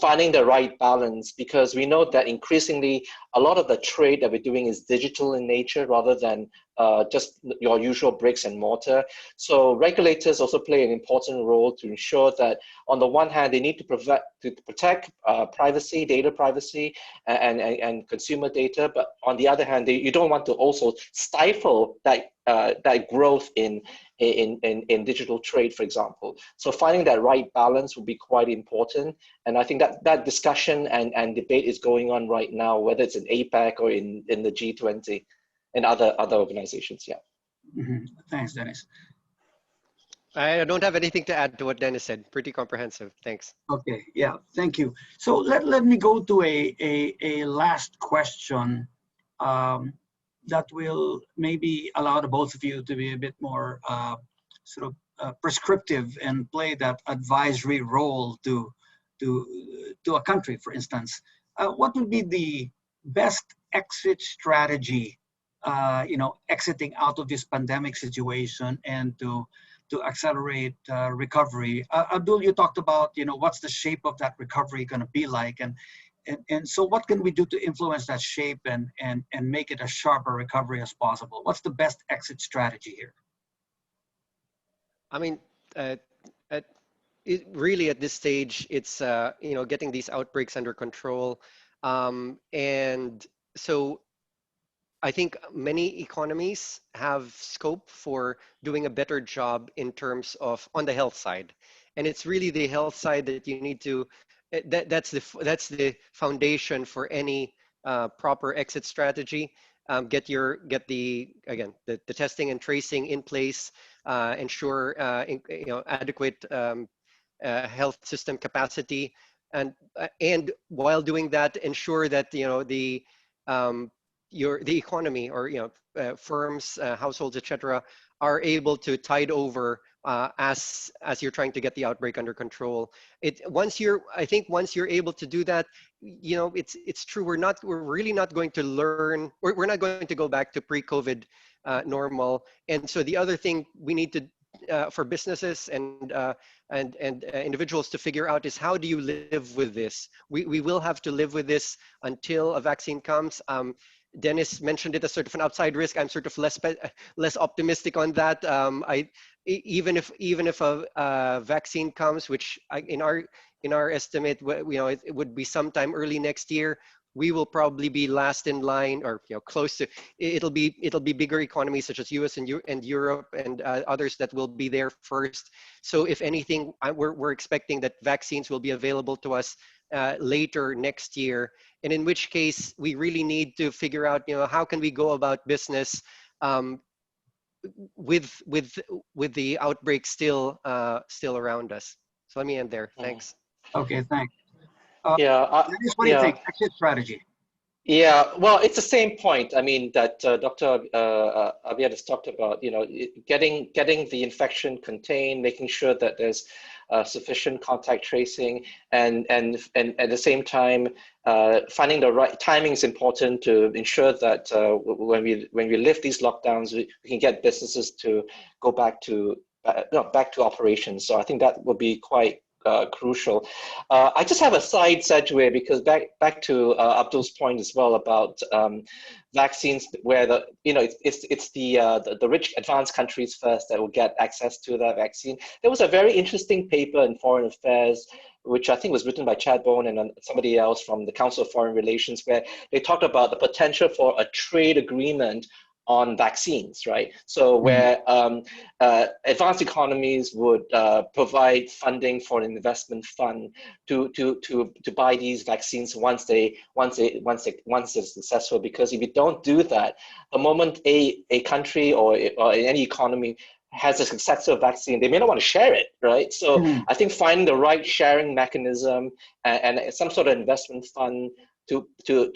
finding the right balance, because we know that increasingly a lot of the trade that we're doing is digital in nature rather than just your usual bricks and mortar. So regulators also play an important role to ensure that on the one hand, they need to protect privacy, data privacy, and consumer data, but on the other hand, you don't want to also stifle that growth in digital trade, for example. So finding that right balance will be quite important. And I think that discussion and debate is going on right now, whether it's in APEC or in the G20 and other organizations. Yeah. Mm-hmm. Thanks, Dennis. I don't have anything to add to what Dennis said. Pretty comprehensive. Thanks. Okay, yeah, thank you. So let me go to a last question that will maybe allow the both of you to be a bit more prescriptive and play that advisory role to a country, for instance. What would be the best exit strategy, exiting out of this pandemic situation and to accelerate recovery? Abdul, you talked about, what's the shape of that recovery going to be like, and so what can we do to influence that shape and make it a sharper recovery as possible? What's the best exit strategy here? I mean, really at this stage, it's getting these outbreaks under control, and so I think many economies have scope for doing a better job in terms of on the health side, and it's really the health side that you need to. That's the foundation for any proper exit strategy. Get the testing and tracing in place. Ensure adequate health system capacity, and while doing that, ensure that the economy, or firms, households, etc., are able to tide over as you're trying to get the outbreak under control. Once you're able to do that, it's true. We're really not going to learn. We're not going to go back to pre-COVID normal. And so the other thing we need to for businesses and individuals to figure out is, how do you live with this? We will have to live with this until a vaccine comes. Dennis mentioned it as sort of an outside risk. I'm sort of less optimistic on that. Even if a vaccine comes, which in our estimate, it would be sometime early next year, we will probably be last in line, or close to. It'll be bigger economies such as US and Europe and others that will be there first. So if anything, we're expecting that vaccines will be available to us later next year, and in which case we really need to figure out, how can we go about business with the outbreak still around us. So let me end there. Thanks. Okay, thanks. Yeah. Dennis, what do you think? Exit strategy. Yeah, well, it's the same point. I mean, that Dr. Abiad has talked about, getting the infection contained, making sure that there's sufficient contact tracing, and at the same time, finding the right timing is important to ensure that when we lift these lockdowns, we can get businesses to go back to operations. So I think that would be quite crucial. I just have a side segue because back to Abdul's point as well about vaccines, where it's the rich advanced countries first that will get access to that vaccine. There was a very interesting paper in Foreign Affairs, which I think was written by Chad Bowen and somebody else from the Council of Foreign Relations, where they talked about the potential for a trade agreement on vaccines, right? So where advanced economies would provide funding for an investment fund to buy these vaccines once they're successful. Because if you don't do that, the moment a country or any economy has a successful vaccine, they may not want to share it, right? So I think finding the right sharing mechanism and some sort of investment fund to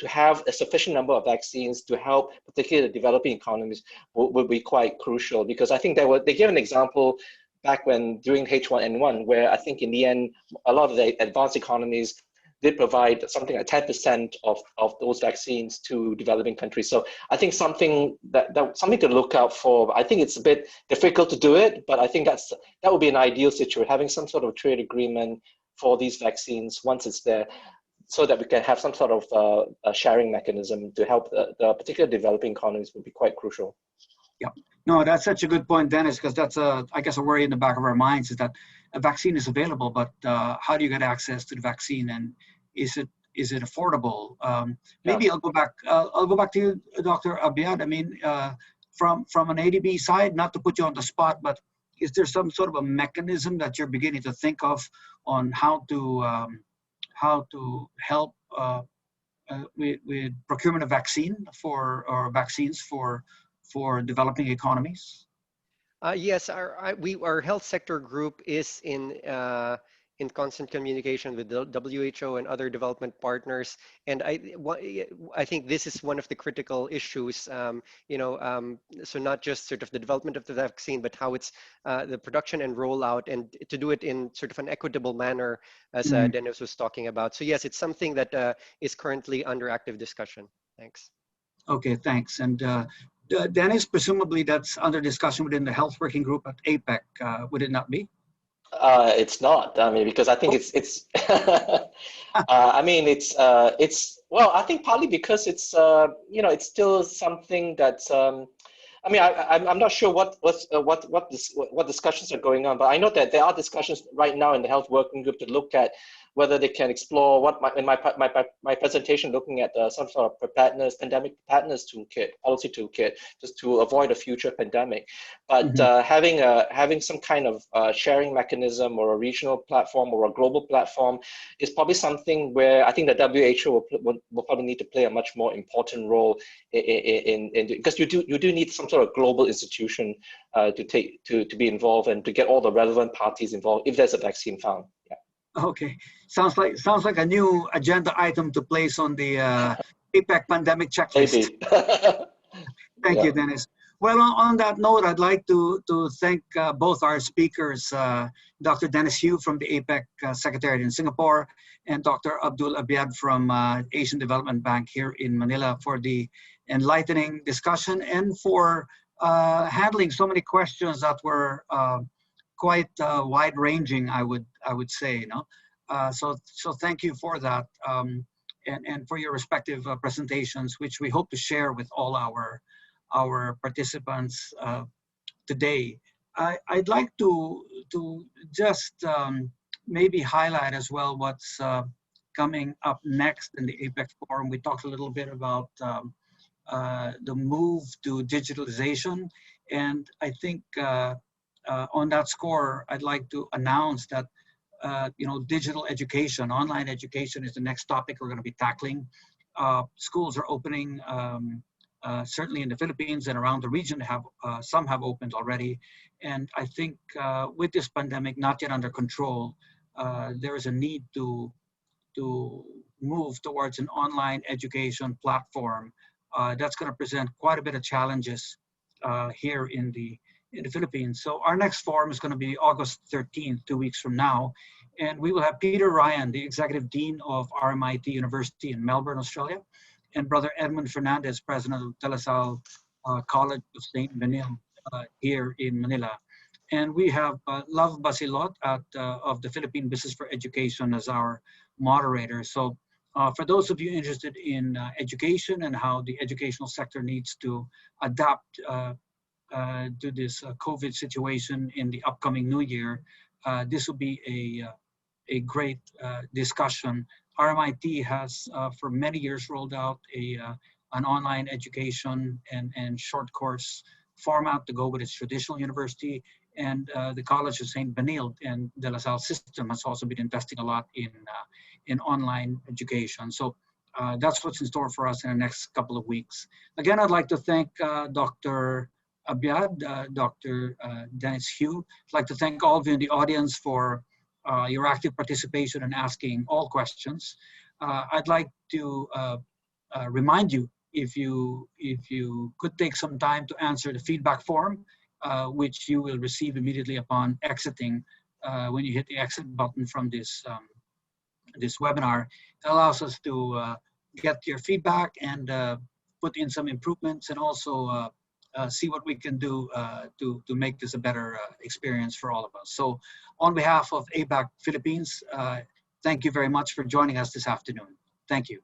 have a sufficient number of vaccines to help particularly the developing economies would be quite crucial. Because I think they gave an example back during H1N1, where I think in the end, a lot of the advanced economies did provide something like 10% of those vaccines to developing countries. So I think something to look out for. I think it's a bit difficult to do it, but I think that would be an ideal situation, having some sort of trade agreement for these vaccines once it's there, so that we can have some sort of a sharing mechanism to help the particular developing economies would be quite crucial. Yeah, no, that's such a good point, Dennis, because that's I guess a worry in the back of our minds is that a vaccine is available, but how do you get access to the vaccine, and is it affordable? Maybe I'll go back to you, Dr. Abiad. I mean, from an ADB side, not to put you on the spot, but is there some sort of a mechanism that you're beginning to think of on how to help with procurement of vaccines for developing economies? Yes, our health sector group is in constant communication with the WHO and other development partners, and I think this is one of the critical issues. So not just sort of the development of the vaccine, but how it's the production and rollout, and to do it in sort of an equitable manner, as Dennis was talking about. So yes, it's something that is currently under active discussion. Thanks. Okay, thanks. And Dennis, presumably that's under discussion within the health working group at APEC, would it not be? It's not. I mean, because I think it's. I mean, it's. Well, I think partly because it's. It's still something that's. I mean, I'm not sure what discussions are going on, but I know that there are discussions right now in the health working group to look at whether they can explore what in my presentation, looking at some sort of pandemic preparedness toolkit, policy toolkit, just to avoid a future pandemic. But having some kind of sharing mechanism or a regional platform or a global platform is probably something where I think the WHO will probably need to play a much more important role in because you do need some sort of global institution to be involved and to get all the relevant parties involved if there's a vaccine found. Yeah. Okay, sounds like a new agenda item to place on the APEC pandemic checklist. Thank you, Dennis. Well, on that note, I'd like to thank both our speakers, Dr. Dennis Hu from the APEC Secretariat in Singapore, and Dr. Abdul Abiad from Asian Development Bank here in Manila, for the enlightening discussion and for handling so many questions that were quite wide-ranging, I would say. So thank you for that, and for your respective presentations, which we hope to share with all our participants today. I'd like to just maybe highlight as well what's coming up next in the APEC forum. We talked a little bit about the move to digitalization, and I think on that score, I'd like to announce that digital education, online education, is the next topic we're going to be tackling. Schools are opening, certainly in the Philippines and around the region. Some have opened already, and I think with this pandemic not yet under control, there is a need to move towards an online education platform that's going to present quite a bit of challenges here in the in the Philippines. So our next forum is going to be August 13th, 2 weeks from now. And we will have Peter Ryan, the Executive Dean of RMIT University in Melbourne, Australia, and Brother Edmund Fernandez, President of De La Salle College of St. Benil here in Manila. And we have Love Basilot of the Philippine Business for Education as our moderator. So for those of you interested in education and how the educational sector needs to adapt to this COVID situation in the upcoming new year, this will be a great discussion. RMIT has for many years rolled out an online education and short course format to go with its traditional university. And the College of St. Benil and De La Salle system has also been investing a lot in online education. So that's what's in store for us in the next couple of weeks. Again, I'd like to thank Dr. Abiad, Dr. Dennis Hugh. I'd like to thank all of you in the audience for your active participation and asking all questions. I'd like to remind you, if you could take some time to answer the feedback form, which you will receive immediately upon exiting, when you hit the exit button from this this webinar. It allows us to get your feedback and put in some improvements, and also see what we can do to make this a better experience for all of us. So on behalf of ABAC Philippines, thank you very much for joining us this afternoon. Thank you.